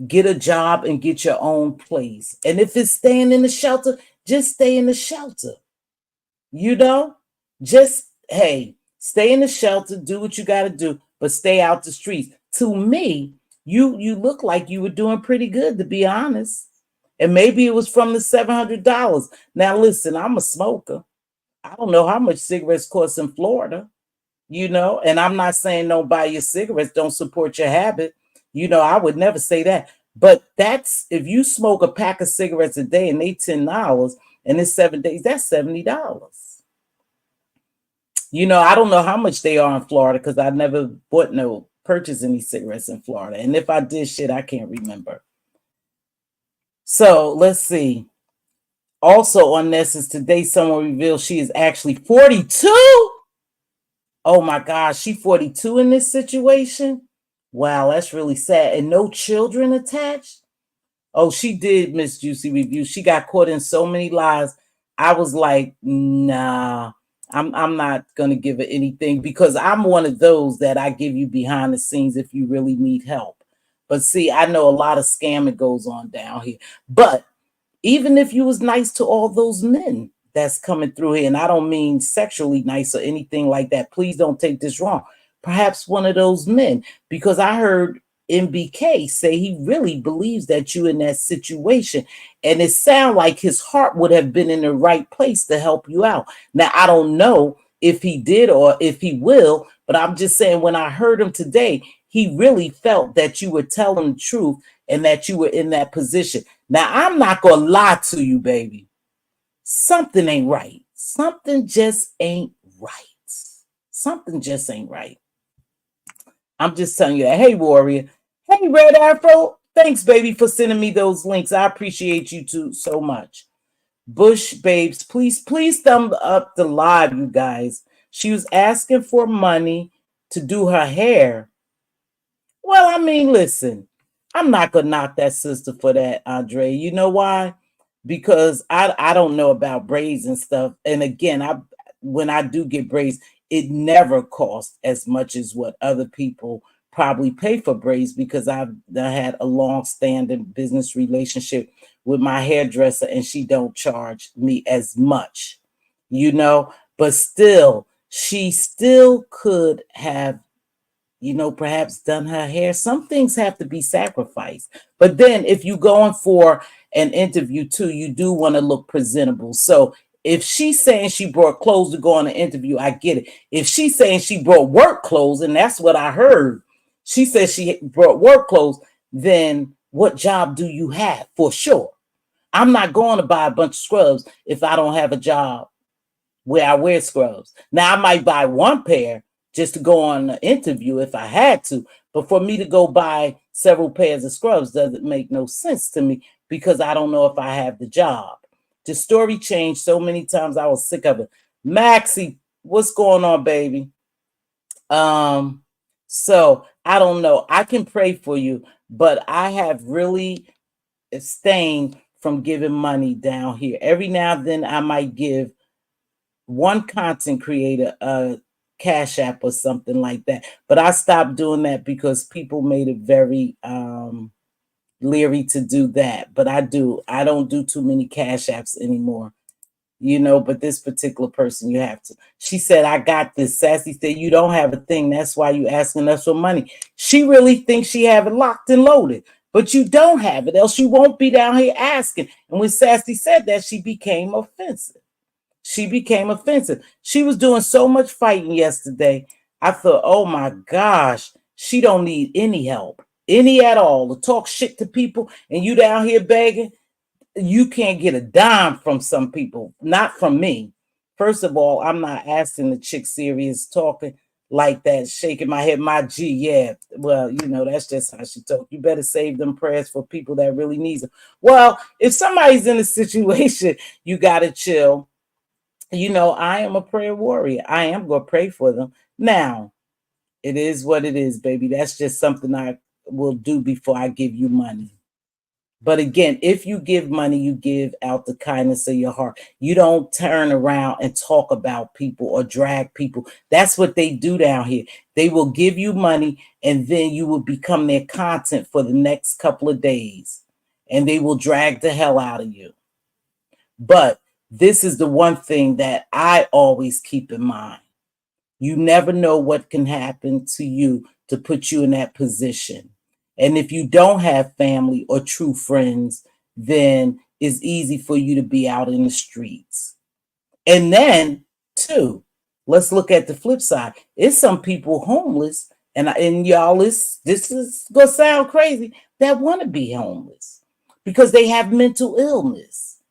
Speaker 1: get a job and get your own place. And if it's staying in the shelter, just stay in the shelter. Just, hey, stay in the shelter, do what you got to do, but stay out the streets. To me, you look like you were doing pretty good, to be honest. And maybe it was from the $700. Now, listen, I'm a smoker. I don't know how much cigarettes cost in Florida, and I'm not saying don't buy your cigarettes, don't support your habit. I would never say that. But that's, if you smoke a pack of cigarettes a day and they $10 and it's 7 days, that's $70. I don't know how much they are in Florida, because I never purchased any cigarettes in Florida. And if I did, shit, I can't remember. So let's see. Also on Ness's today, someone revealed she is actually 42. Oh my gosh, she 42 in this situation? Wow, that's really sad. And no children attached? Oh, she did, Miss Juicy Review. She got caught in so many lies. I was like, nah, I'm not gonna give her anything, because I'm one of those that I give you behind the scenes if you really need help. But see, I know a lot of scamming goes on down here. But even if you was nice to all those men that's coming through here, and I don't mean sexually nice or anything like that, please don't take this wrong. Perhaps one of those men, because I heard MBK say he really believes that you in that situation, and it sounds like his heart would have been in the right place to help you out. Now, I don't know if he did or if he will, but I'm just saying, when I heard him today, he really felt that you were telling the truth and that you were in that position. Now, I'm not going to lie to you, baby. Something ain't right. Something just ain't right. Something just ain't right. I'm just telling you that. Hey, Warrior. Hey, Red Afro. Thanks, baby, for sending me those links. I appreciate you too so much. Bush Babes, please thumb up the live, you guys. She was asking for money to do her hair. Well, I mean, listen, I'm not gonna knock that sister for that, Andre. You know why? Because I don't know about braids and stuff. And again, when I do get braids, it never costs as much as what other people probably pay for braids, because I had a long-standing business relationship with my hairdresser, and she don't charge me as much, but still, she still could have perhaps done her hair. Some things have to be sacrificed. But then if you're going for an interview too, you do want to look presentable. So if she's saying she brought clothes to go on an interview, I get it. If she's saying she brought work clothes, and that's what I heard, she said she brought work clothes, then what job do you have for sure? I'm not going to buy a bunch of scrubs if I don't have a job where I wear scrubs. Now, I might buy one pair just to go on an interview if I had to, but for me to go buy several pairs of scrubs doesn't make no sense to me because I don't know if I have the job. The story changed so many times, I was sick of it. Maxie, what's going on, baby? So I don't know. I can pray for you, but I have really abstained from giving money down here. Every now and then I might give one content creator a Cash App or something like that. But I stopped doing that because people made it very leery to do that. But I don't do too many Cash Apps anymore. But this particular person, you have to. She said, I got this. Sassy said, you don't have a thing. That's why you asking us for money. She really thinks she have it locked and loaded, but you don't have it, else you won't be down here asking. And when Sassy said that, she became offensive. She was doing so much fighting yesterday. I thought, oh my gosh, she don't need any help, any at all, to talk shit to people. And you down here begging. You can't get a dime from some people, not from me. First of all, I'm not asking the chick serious talking like that, shaking my head, my G, yeah. Well, that's just how she talk. You better save them prayers for people that really need them. Well, if somebody's in a situation, you got to chill. I am a prayer warrior. I am going to pray for them. Now, it is what it is, baby. That's just something I will do before I give you money. But again, if you give money, you give out the kindness of your heart. You don't turn around and talk about people or drag people. That's what they do down here. They will give you money and then you will become their content for the next couple of days. And they will drag the hell out of you. But this is the one thing that I always keep in mind. You never know what can happen to you to put you in that position. And if you don't have family or true friends, then it's easy for you to be out in the streets. And then, too, let's look at the flip side. It's some people homeless, and y'all, this is going to sound crazy, that want to be homeless because they have mental illness.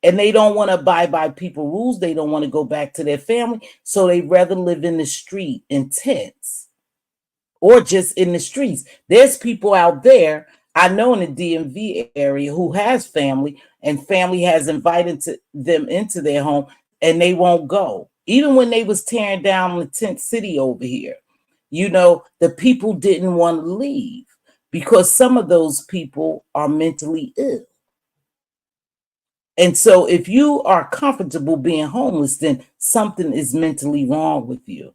Speaker 1: And they don't want to abide by people's rules. They don't want to go back to their family. So they rather live in the street in tents or just in the streets. There's people out there, I know in the DMV area, who has family and family has invited them into their home and they won't go. Even when they was tearing down the tent city over here, the people didn't want to leave because some of those people are mentally ill. And so if you are comfortable being homeless, then something is mentally wrong with you.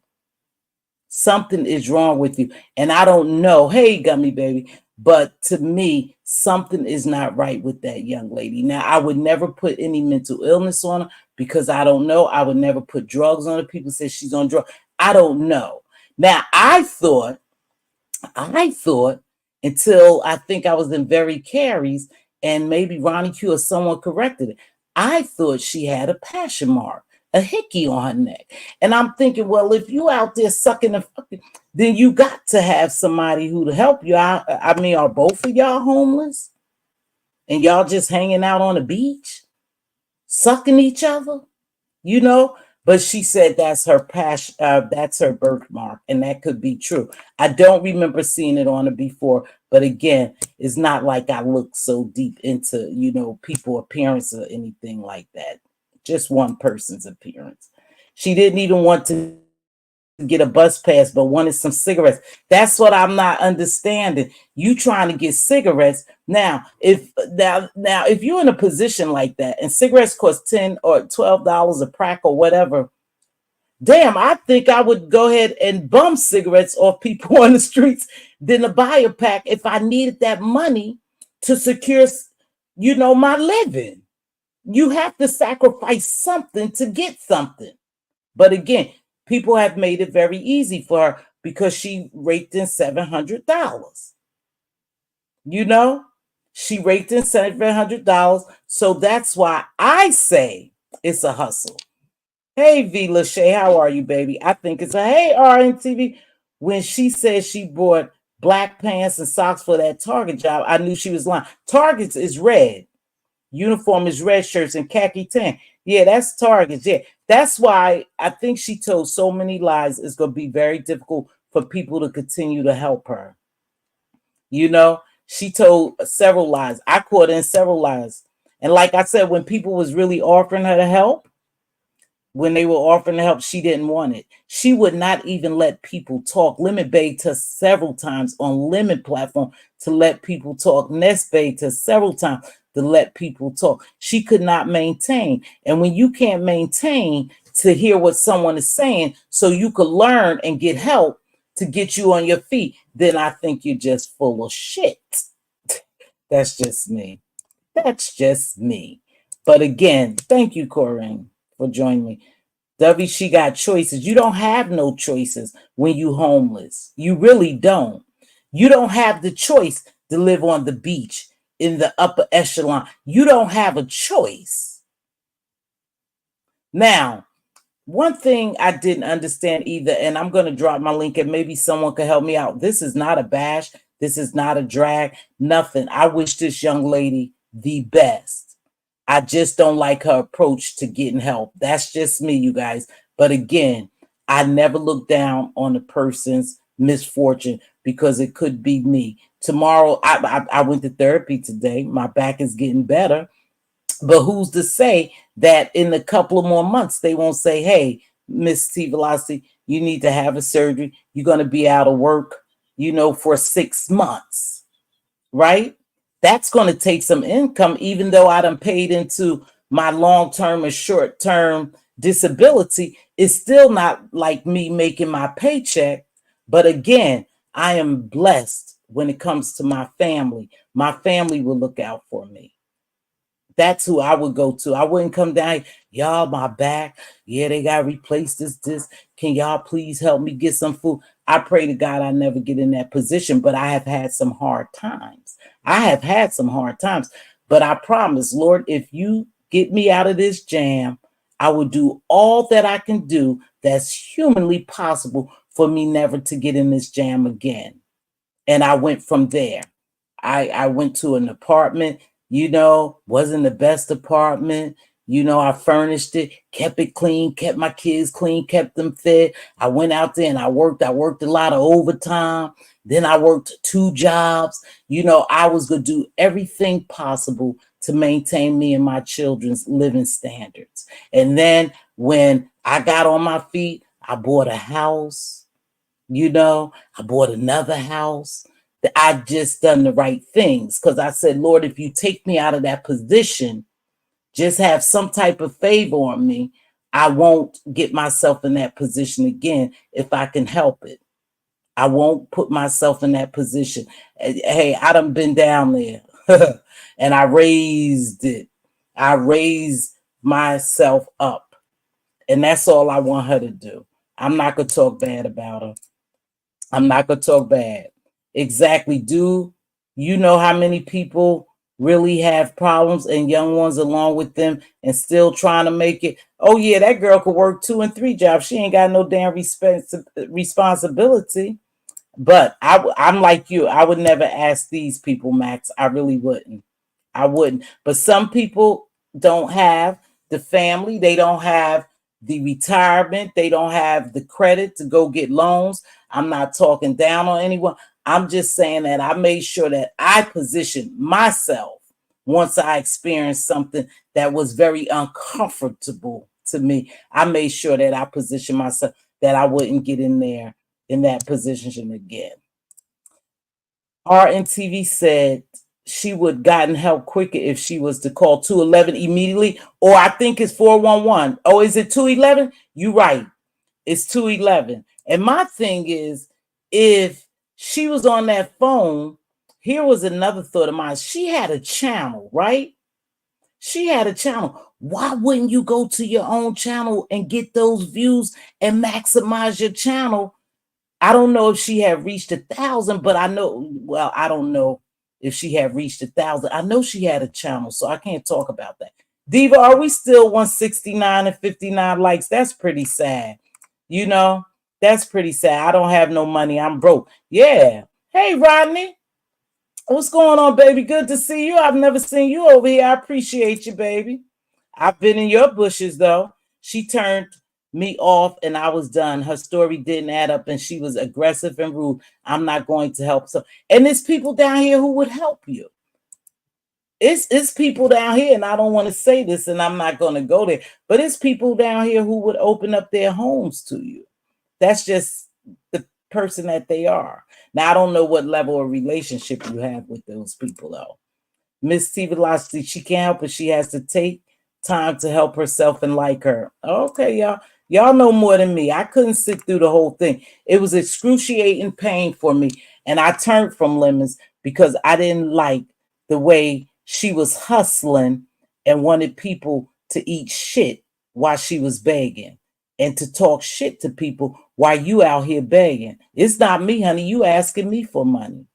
Speaker 1: Something is wrong with you. And I don't know, hey, Gummy Baby, but to me, something is not right with that young lady. Now, I would never put any mental illness on her because I don't know. I would never put drugs on her. People say she's on drugs. I don't know. Now, I thought, until I think I was in Very Carey's, and maybe Ronnie Q or someone corrected it, I thought she had a passion mark, a hickey on her neck. And I'm thinking, well, if you out there sucking the fucking, then you got to have somebody who to help you. I mean, are both of y'all homeless? And y'all just hanging out on the beach, sucking each other? But she said that's her passion, that's her birthmark, and that could be true. I don't remember seeing it on her before, but again, it's not like I look so deep into, people appearance or anything like that. Just one person's appearance. She didn't even want to get a bus pass, but wanted some cigarettes. That's what I'm not understanding. You trying to get cigarettes. Now, if you're in a position like that and cigarettes cost $10 or $12 a pack or whatever, damn, I think I would go ahead and bum cigarettes off people on the streets than to buy a pack if I needed that money to secure, my living. You have to sacrifice something to get something. But again, people have made it very easy for her. because she raked in $700. You know, she raked in $700. So that's why I say it's a hustle. Hey, V. Lachey, how are you, baby? I think it's a hey, RNTV. When she said she bought black pants and socks for that Target job, I knew she was lying. Target's is red. Uniform is red shirts and khaki tan. Yeah, that's Target's. Yeah, that's why I think she told so many lies. It's going to be very difficult for people to continue to help her. You know, she told several lies. I caught in several lies. And like I said, when people was really offering her to help, when they were offering to help, she didn't want it. She would not even let people talk. Limit begged her several times on Limit platform to let people talk. Ness begged her several times to let people talk. She could not maintain. And when you can't maintain to hear what someone is saying so you could learn and get help to get you on your feet, then I think you're just full of shit. That's just me. That's just me. But again, thank you, Corinne, for joining me. W, she got choices. You don't have no choices when you homeless. You really don't. You don't have the choice to live on the beach in the upper echelon. You don't have a choice. Now, one thing I didn't understand either, and I'm going to drop my link and maybe someone could help me out. This is not a bash. This is not a drag. Nothing. I wish this young lady the best. I just don't like her approach to getting help. That's just me, you guys. But again, I never look down on a person's misfortune because it could be me. Tomorrow, I went to therapy today. My back is getting better. But who's to say that in a couple of more months, they won't say, hey, Mz.Teavalocity, you need to have a surgery. You're going to be out of work, for 6 months, right? That's going to take some income, even though I done paid into my long-term and short-term disability. It's still not like me making my paycheck. But again, I am blessed when it comes to my family. My family will look out for me. That's who I would go to. I wouldn't come down, y'all, my back. Yeah, they got to replace this. Can y'all please help me get some food? I pray to God I never get in that position, but I have had some hard times. But I promise, Lord, if you get me out of this jam, I will do all that I can do that's humanly possible for me never to get in this jam again. And I went from there. I went to an apartment, wasn't the best apartment. I furnished it, kept it clean, kept my kids clean, kept them fed. I went out there and I worked a lot of overtime. Then I worked 2 jobs. I was going to do everything possible to maintain me and my children's living standards. And then when I got on my feet, I bought a house. I bought another house. I just done the right things because I said, Lord, if you take me out of that position, just have some type of favor on me. I won't get myself in that position again if I can help it. I won't put myself in that position. Hey, I done been down there and I raised it. I raised myself up. And that's all I want her to do. I'm not going to talk bad about her. I'm not going to talk bad. Exactly. Do you know how many people really have problems and young ones along with them and still trying to make it? Oh, yeah, that girl could work 2 and 3 jobs. She ain't got no damn responsibility. But I'm like you. I would never ask these people, Max. I really wouldn't. I wouldn't. But some people don't have the family. They don't have the retirement. They don't have the credit to go get loans. I'm not talking down on anyone. I'm just saying that I made sure that I positioned myself once I experienced something that was very uncomfortable to me. I made sure that I positioned myself that I wouldn't get in there in that position again. RNTV said she would gotten help quicker if she was to call 211 immediately, or I think it's 411. Oh, is it 211? You right. It's 211. And my thing is, if she was on that phone, here was another thought of mine. She had a channel, right? She had a channel. Why wouldn't you go to your own channel and get those views and maximize your channel I don't know if she had reached 1,000, but I know, well, I don't know if she had reached 1,000. I know she had a channel, so I can't talk about that. Diva, are we still 169 and 59 likes? That's pretty sad. You know, that's pretty sad. I don't have no money. I'm broke. Yeah. Hey, Rodney. What's going on, baby? Good to see you. I've never seen you over here. I appreciate you, baby. I've been in your bushes, though. She turned me off and I was done. Her story didn't add up and she was aggressive and rude. I'm not going to help. So, and there's people down here who would help you. It's people down here, and I don't want to say this, and I'm not going to go there, but it's people down here who would open up their homes to you. That's just the person that they are. Now, I don't know what level of relationship you have with those people, though. Mz.Teavalocity, she can't help it. She has to take time to help herself and like her. Okay, y'all. Y'all know more than me. I couldn't sit through the whole thing. It was excruciating pain for me. And I turned from Lemons because I didn't like the way she was hustling and wanted people to eat shit while she was begging and to talk shit to people while you out here begging. It's not me, honey. You asking me for money.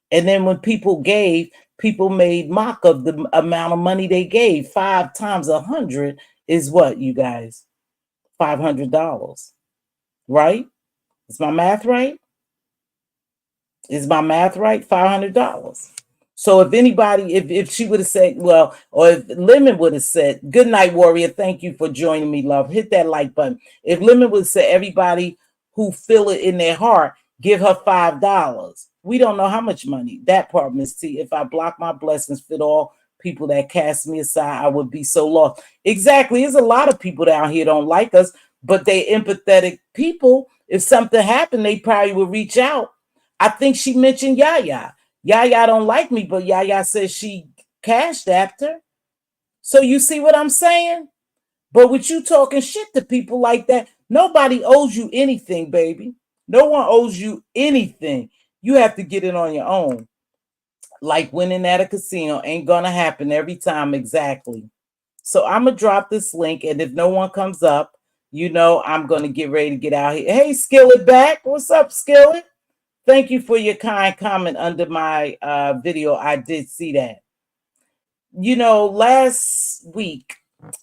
Speaker 1: And then when people gave, people made mock of the amount of money they gave. 5 times 100 is what, you guys? $500, right? Is my math right? Is my math right? $500. So if anybody, if she would have said, well, or if Lemon would have said, good night, warrior, thank you for joining me, love. Hit that like button. If Lemon would have said, everybody who feel it in their heart, give her $5. We don't know how much money. That part, Miss T. If I block my blessings, fit all people that cast me aside, I would be so lost. Exactly. There's a lot of people down here don't like us, but they empathetic people. If something happened, they probably would reach out. I think she mentioned Yaya. Yaya don't like me, but Yaya says she cashed after. So you see what I'm saying? But with you talking shit to people like that, nobody owes you anything, baby. No one owes you anything. You have to get it on your own. Like winning at a casino ain't gonna happen every time exactly. So I'm gonna drop this link, and if no one comes up, you know I'm gonna get ready to get out here. Hey, Skillet back. What's up, Skillet? Thank you for your kind comment under my video. I did see that. You know, last week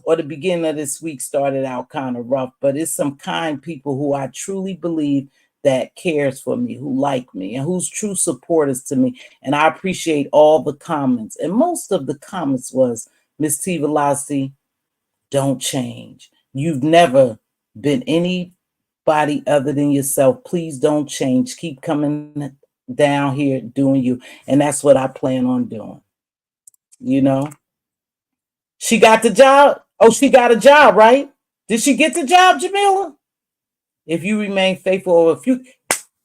Speaker 1: or the beginning of this week started out kind of rough, but it's some kind people who I truly believe that cares for me, who like me, and who's true supporters to me. And I appreciate all the comments. And most of the comments was, Mz.Teavalocity, don't change. You've never been anybody other than yourself. Please don't change. Keep coming down here doing you. And that's what I plan on doing. You know, she got the job. Oh, she got a job, right? Did she get the job, Jamila? If you remain faithful over a few,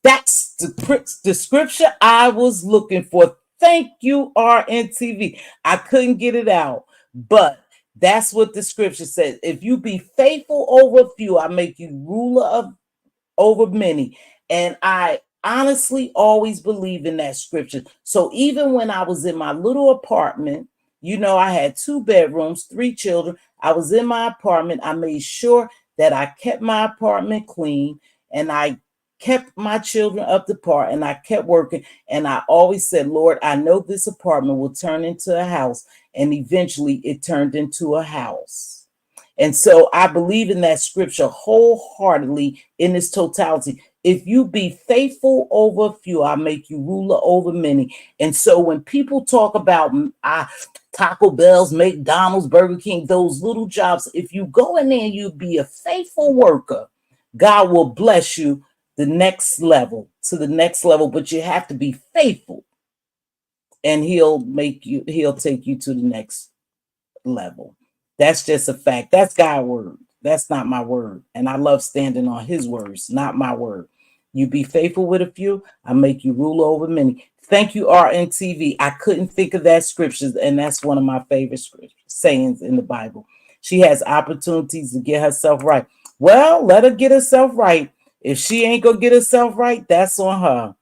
Speaker 1: that's the scripture I was looking for. Thank you, RNTV. I couldn't get it out, but that's what the scripture says. If you be faithful over a few, I make you ruler of over many. And I honestly always believe in that scripture. So even when I was in my little apartment, you know, I had 2 bedrooms, 3 children. I was in my apartment. I made sure that I kept my apartment clean and I kept my children up to par and I kept working. And I always said, Lord, I know this apartment will turn into a house. And eventually it turned into a house. And so I believe in that scripture wholeheartedly in its totality. If you be faithful over a few, I make you ruler over many. And so when people talk about Taco Bell's, McDonald's, Burger King, those little jobs, if you go in there and you be a faithful worker, God will bless you the next level, to the next level. But you have to be faithful and he'll take you to the next level. That's just a fact. That's God's word. That's not my word. And I love standing on his words, not my word. You be faithful with a few, I make you rule over many. Thank you, RNTV. I couldn't think of that scripture, and that's one of my favorite sayings in the Bible. She has opportunities to get herself right. Well, let her get herself right. If she ain't gonna get herself right, that's on her.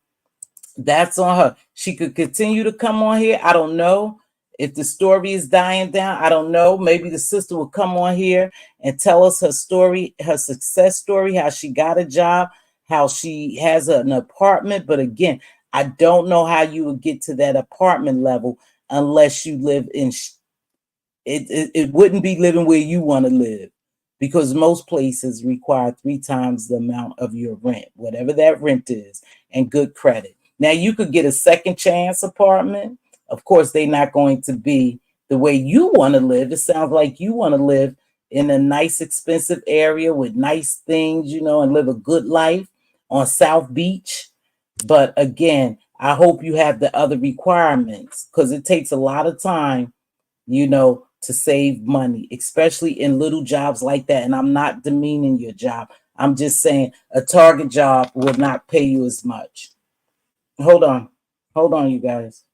Speaker 1: That's on her. She could continue to come on here. I don't know. If the story is dying down, I don't know. Maybe the sister will come on here and tell us her story, her success story, how she got a job, how she has an apartment, but again, I don't know how you would get to that apartment level unless you live in it wouldn't be living where you want to live, because most places require 3 times the amount of your rent, whatever that rent is, and good credit. Now you could get a second chance apartment. Of course, they're not going to be the way you want to live. It sounds like you want to live in a nice, expensive area with nice things, and live a good life on South Beach. But again, I hope you have the other requirements, because it takes a lot of time, to save money, especially in little jobs like that. And I'm not demeaning your job. I'm just saying a Target job will not pay you as much. Hold on. Hold on, you guys.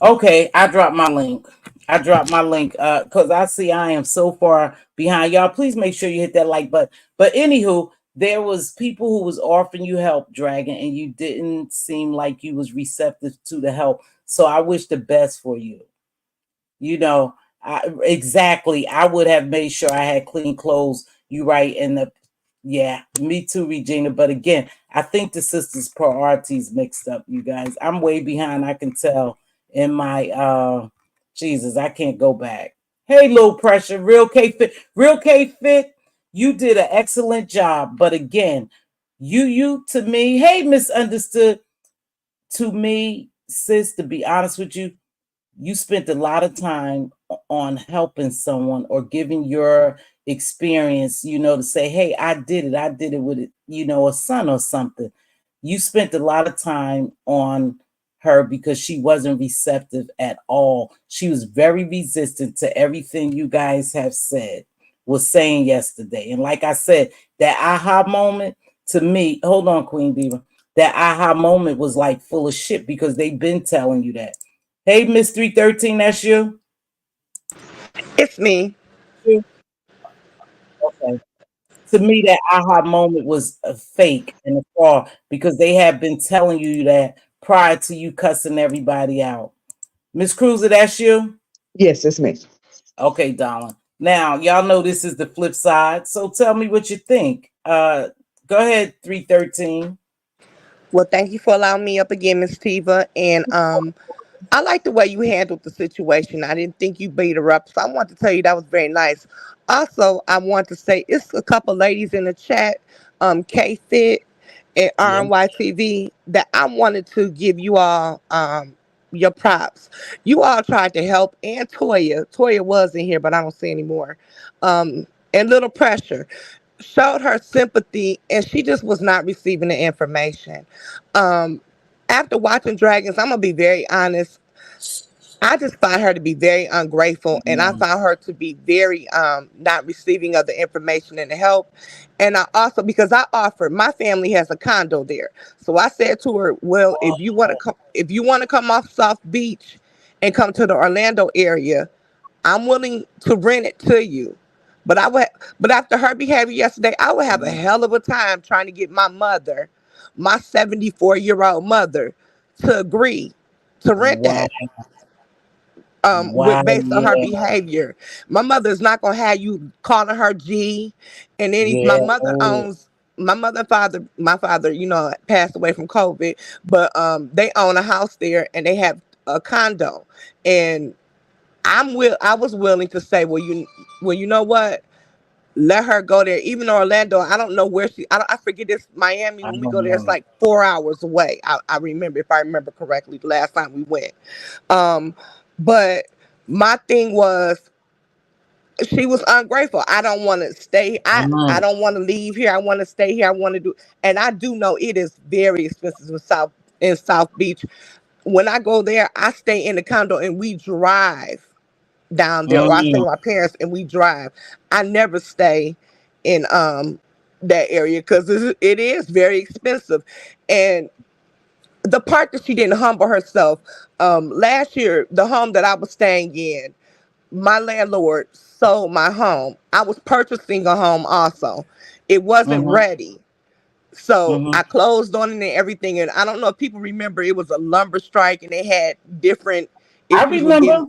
Speaker 1: Okay, I dropped my link. Because I see I am so far behind y'all. Please make sure you hit that like button. But anywho, there was people who was offering you help, Dragon, and you didn't seem like you was receptive to the help. So I wish the best for you. You know, exactly. I would have made sure I had clean clothes. You right, and yeah, me too, Regina. But again, I think the sisters' priorities mixed up. You guys, I'm way behind. I can tell in my Jesus. I can't go back. Hey, low pressure, real K fit. You did an excellent job. But again, you to me, hey, misunderstood. To me, sis, to be honest with you spent a lot of time on helping someone or giving your experience, to say, hey, I did it with, a son or something. You spent a lot of time on her because she wasn't receptive at all. She was very resistant to everything you guys have said, was saying yesterday. And like I said, that aha moment to me, hold on, Queen Diva, that aha moment was like full of shit, because they've been telling you that. Hey, Miss 313, that's you?
Speaker 2: It's me.
Speaker 1: You? Okay. To me, that aha moment was a fake and a fraud, because they have been telling you that prior to you cussing everybody out. Miss Cruiser, that's you?
Speaker 3: Yes, it's me.
Speaker 1: Okay, darling. Now, y'all know this is the flip side, so tell me what you think. Go ahead, 313.
Speaker 2: Well, thank you for allowing me up again, Miss Tiva. And I like the way you handled the situation. I didn't think you beat her up, so I want to tell you that was very nice. Also, I want to say it's a couple ladies in the chat, K Fit and
Speaker 1: Yeah.
Speaker 2: RNYTV, that I wanted to give you all your props. You all tried to help, and Toya. Toya was in here, but I don't see anymore. And Little Pressure showed her sympathy, and she just was not receiving the information. Um, After watching Dragons, I'm gonna be very honest. I just find her to be very ungrateful, and I
Speaker 1: Mm,
Speaker 2: found her to be very not receiving of the information and the help. And I also, because I offered, my family has a condo there, so I said to her, "Well, if you want to come off South Beach and come to the Orlando area, I'm willing to rent it to you." But I would, but after her behavior yesterday, I would have a
Speaker 1: mm.
Speaker 2: hell of a time trying to get my mother, my 74-year-old mother, to agree to rent
Speaker 1: Wow.
Speaker 2: that.
Speaker 1: Wow.
Speaker 2: Based on her
Speaker 1: Yeah.
Speaker 2: behavior, my mother's not gonna have you calling her G. And then my
Speaker 1: Yeah.
Speaker 2: mother owns, my mother and father, my father, passed away from COVID, but they own a house there and they have a condo. And I was willing to say, well, you know what? Let her go there. Even Orlando, I don't know where I forget this. Miami,
Speaker 1: I
Speaker 2: when we go
Speaker 1: don't
Speaker 2: there, it's
Speaker 1: know.
Speaker 2: like 4 hours away. I remember, if I remember correctly, the last time we went. Um, but my thing was, she was ungrateful. I don't want to stay. I
Speaker 1: Mm.
Speaker 2: don't want to leave here. I want to stay here. I want to do. And I do know it is very expensive in South Beach. When I go there, I stay in the condo and we drive. down there, or I stay
Speaker 1: Mm,
Speaker 2: with my parents and we drive. I never stay in that area because it is very expensive. And the part that she didn't humble herself, last year, the home that I was staying in, my landlord sold my home. I was purchasing a home also. It wasn't
Speaker 1: mm-hmm,
Speaker 2: ready. So
Speaker 1: mm-hmm.
Speaker 2: I closed on it and everything. And I don't know if people remember, it was a lumber strike and they had different
Speaker 1: I
Speaker 2: issues with
Speaker 1: remember
Speaker 2: getting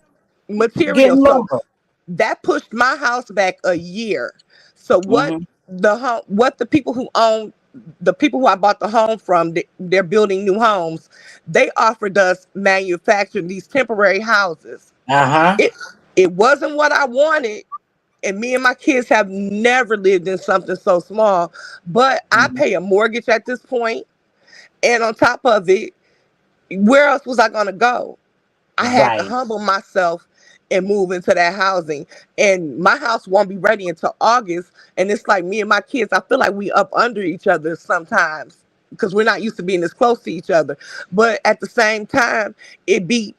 Speaker 2: material.
Speaker 1: getting
Speaker 2: So
Speaker 1: lumber.
Speaker 2: that pushed my house back a year. So
Speaker 1: Mm-hmm.
Speaker 2: what the people who I bought the home from, they're building new homes. They offered us manufacturing these temporary houses.
Speaker 1: Uh-huh.
Speaker 2: It it wasn't what I wanted, and me and my kids have never lived in something so small. But I
Speaker 1: Mm-hmm.
Speaker 2: pay a mortgage at this point, and on top of it, where else was I gonna go? I had to
Speaker 1: Right.
Speaker 2: humble myself and move into that housing. And my house won't be ready until August. And it's like me and my kids, I feel like we up under each other sometimes because we're not used to being this close to each other. But at the same time, it beat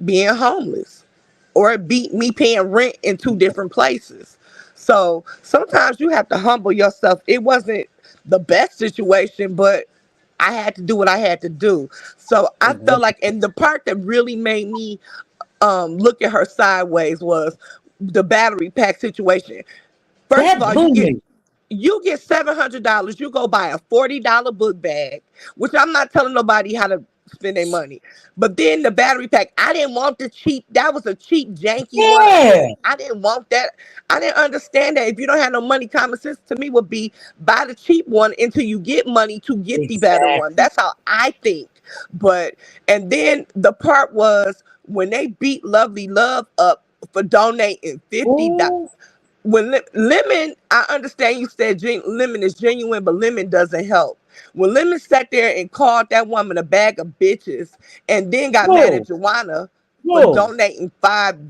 Speaker 2: being homeless, or it beat me paying rent in two different places. So sometimes you have to humble yourself. It wasn't the best situation, but I had to do what I had to do. So I felt like,
Speaker 1: Exactly.
Speaker 2: and the part that really made me look at her sideways was the battery pack situation. First of
Speaker 1: That
Speaker 2: all,
Speaker 1: blew me.
Speaker 2: you get $700. You go buy a $40 book bag, which I'm not telling nobody how to spend their money. But then the battery pack, I didn't want the cheap. That was a cheap, janky one.
Speaker 1: Yeah.
Speaker 2: I didn't want that. I didn't understand that. If you don't have no money, common sense to me would be buy the cheap one until you get money to get the better one.
Speaker 1: Exactly.
Speaker 2: That's how I think. But and then the part was when they beat Lovely Love up for donating $50.
Speaker 1: Ooh.
Speaker 2: When Lemon, I understand you said Lemon is genuine, but Lemon doesn't help. When Lemon sat there and called that woman a bag of bitches, and then got mad at
Speaker 1: Whoa.
Speaker 2: Joanna for
Speaker 1: Whoa.
Speaker 2: donating $5,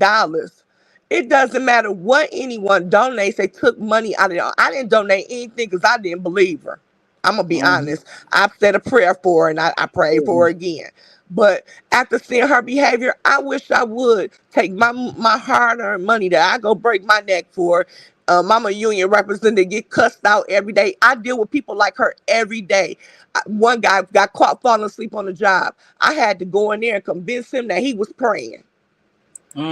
Speaker 2: it doesn't matter what anyone donates. They took money out of it. I didn't donate anything because I didn't believe her. I'm gonna be
Speaker 1: Mm-hmm.
Speaker 2: honest. I said a prayer for her and I prayed for her again. But after seeing her behavior, I wish I would take my hard earned money that I go break my neck for. I'm a union representative, get cussed out every day. I deal with people like her every day. One guy got caught falling asleep on the job. I had to go in there and convince him that he was praying.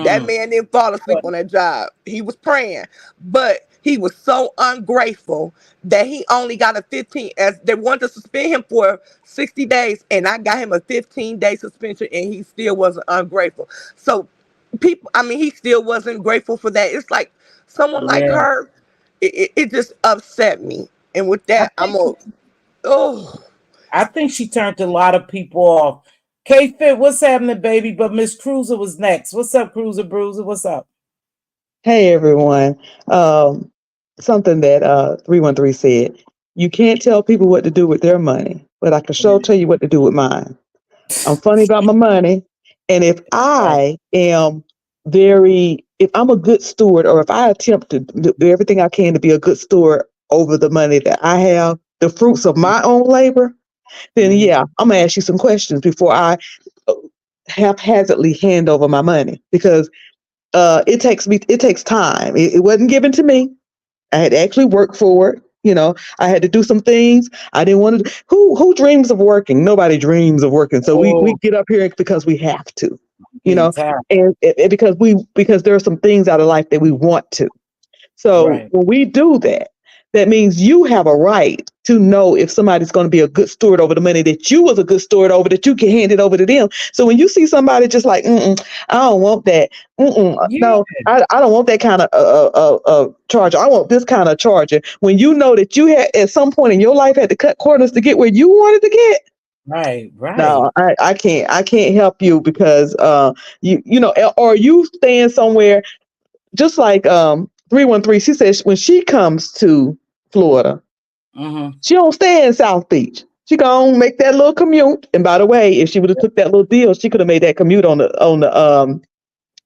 Speaker 2: That
Speaker 1: Mm.
Speaker 2: man didn't fall asleep on that job. He was praying, but he was so ungrateful that he only got a 15, as they wanted to suspend him for 60 days, and I got him a 15-day suspension, and he still wasn't ungrateful. So people, I mean, he still wasn't grateful for that. It's like someone like
Speaker 1: Yeah.
Speaker 2: her, it just upset me. And with
Speaker 1: I
Speaker 2: that, I'm
Speaker 1: think
Speaker 2: gonna, oh,
Speaker 1: I think she turned a lot of people off. K Fit, what's happening, baby? But Miss Cruiser was next. What's up, Cruiser Bruiser? What's up?
Speaker 3: Hey everyone. Something that 313 said. You can't tell people what to do with their money, but I can sure tell you what to do with mine. I'm funny about my money. And
Speaker 1: Right.
Speaker 3: if I'm a good steward, or if I attempt to do everything I can to be a good steward over the money that I have, the fruits of my own labor, then
Speaker 1: Mm-hmm.
Speaker 3: yeah, I'm gonna ask you some questions before I uh, haphazardly hand over my money, because it takes time. It wasn't given to me. I had to actually work for it. I had to do some things. I didn't want to. Who dreams of working? Nobody dreams of working. So we
Speaker 1: Oh,
Speaker 3: get up here because we have to, you
Speaker 1: getting
Speaker 3: know,
Speaker 1: tired.
Speaker 3: and because there are some things out of life that we want to. So
Speaker 1: Right.
Speaker 3: when we do that, that means you have a right to know if somebody's going to be a good steward over the money that you was a good steward over, that you can hand it over to them. So when you see somebody just like, I don't want that.
Speaker 1: Yeah.
Speaker 3: No, I don't want that kind of charger. I want this kind of charger. When you know that you had at some point in your life had to cut corners to get where you wanted to get.
Speaker 1: Right.
Speaker 3: No,
Speaker 1: Right.
Speaker 3: I can't help you because or you stand somewhere just like 313. She says when she comes to Florida,
Speaker 1: Mm-hmm.
Speaker 3: she don't stay in South Beach. She gonna make that little commute. And by the way, if she would have took that little deal, she could have made that commute on the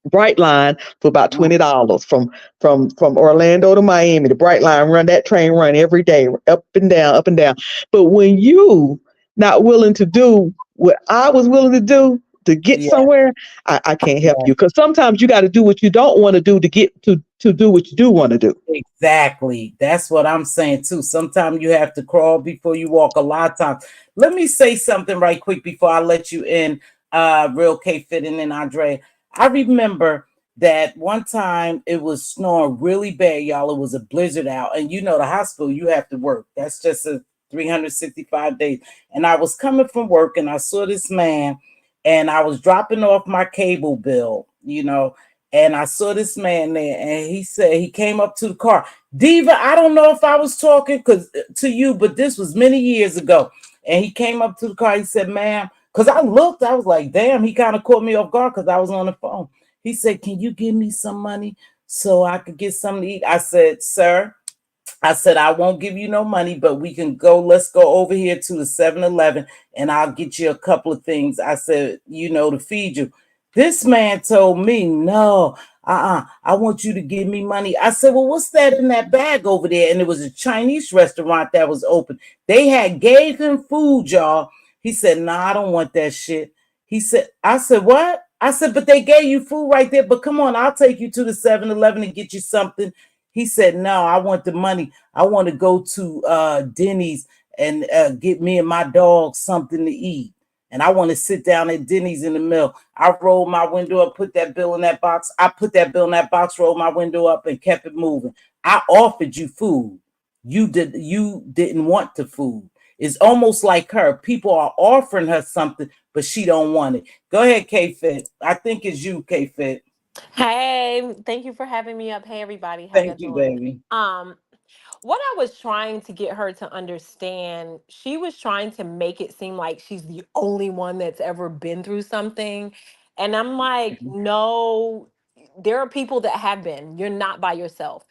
Speaker 3: Bright Line for about $20 from Orlando to Miami. The Bright Line that train run every day, up and down, up and down. But when you not willing to do what I was willing to do to get
Speaker 1: Yeah,
Speaker 3: somewhere, I can't help
Speaker 1: yeah.
Speaker 3: you. Because sometimes you got to do what you don't want to do to get to do what you do want to do.
Speaker 1: Exactly. That's what I'm saying too. Sometimes you have to crawl before you walk a lot of times. Let me say something right quick before I let you in, real K Fit and then Andre. I remember that one time it was snowing really bad, y'all. It was a blizzard out, and you know the hospital, you have to work. That's just a 365 days. And I was coming from work and I saw this man and I was dropping off my cable bill, and I saw this man there, and he said he came up to the car. Diva, I don't know if I was talking cause to you, but this was many years ago. And he came up to the car. He said, "Ma'am," because I looked, I was like, "Damn!" He kind of caught me off guard because I was on the phone. He said, "Can you give me some money so I could get something to eat?" I said, "Sir," I said, "I won't give you no money, but we can go. Let's go over here to the 7-Eleven and I'll get you a couple of things." I said, to feed you. This man told me, "No, I want you to give me money." I said, "Well, what's that in that bag over there?" And it was a Chinese restaurant that was open. They had gave him food, y'all. He said, "No, I don't want that shit." I said, "What?" I said, "But they gave you food right there. But come on, I'll take you to the 7-Eleven and get you something." He said, "No, I want the money. I want to go to Denny's and get me and my dog something to eat. And I want to sit down at Denny's in the middle." I rolled my window up, put that bill in that box. I put that bill in that box, rolled my window up, and kept it moving. I offered you food. You didn't want the food. It's almost like her. People are offering her something, but she don't want it. Go ahead, K Fit. I think it's you, K Fit.
Speaker 4: Hey, thank you for having me up. Hey everybody, how y'all
Speaker 1: Thank you,
Speaker 4: doing?
Speaker 1: baby.
Speaker 4: Um what I was trying to get her to understand, she was trying to make it seem like she's the only one that's ever been through something. And I'm like,
Speaker 1: Mhm.
Speaker 4: no, there are people that have been. You're not by yourself.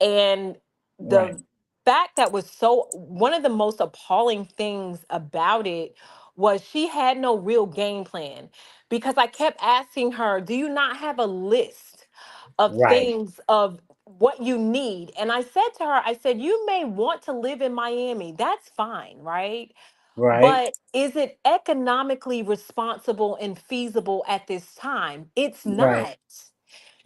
Speaker 4: And
Speaker 1: Right,
Speaker 4: the fact that was so one of the most appalling things about it was she had no real game plan because I kept asking her, "Do you not have a list of
Speaker 1: right,
Speaker 4: things of what you need?" And I said to her, I said, "You may want to live in Miami. That's fine, right?
Speaker 1: right,
Speaker 4: But is it economically responsible and feasible at this time? It's
Speaker 1: right,
Speaker 4: not.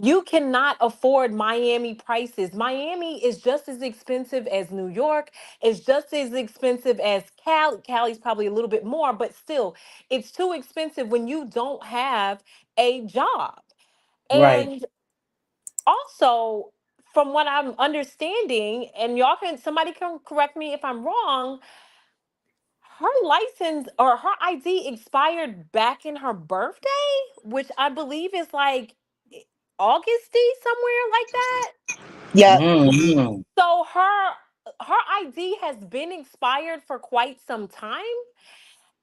Speaker 4: You cannot afford Miami prices. Miami is just as expensive as New York. It's just as expensive as Cali. Cali's probably a little bit more, but still, it's too expensive when you don't have a job.
Speaker 1: right.
Speaker 4: And also, from what I'm understanding, and somebody can correct me if I'm wrong, her license or her ID expired back in her birthday, which I believe is like Augusty, somewhere like that.
Speaker 2: Yep.
Speaker 1: Mhm.
Speaker 4: So her ID has been expired for quite some time.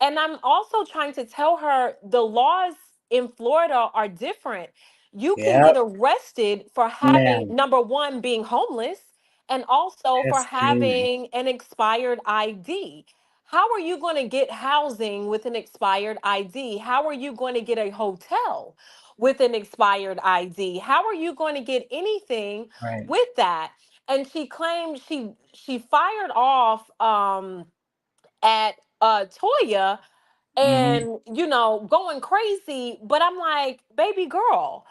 Speaker 4: And I'm also trying to tell her the laws in Florida are different. You can get
Speaker 1: Yep.
Speaker 4: arrested for having,
Speaker 1: Now
Speaker 4: number one, being homeless, and also for
Speaker 1: that's crazy.
Speaker 4: having an expired ID. How are you going to get housing with an expired ID? How are you going to get a hotel with an expired ID? How are you going to get anything
Speaker 1: Right.
Speaker 4: with that? And she claimed she fired off at Toya
Speaker 1: Hmm.
Speaker 4: and going crazy, but I'm like, baby girl,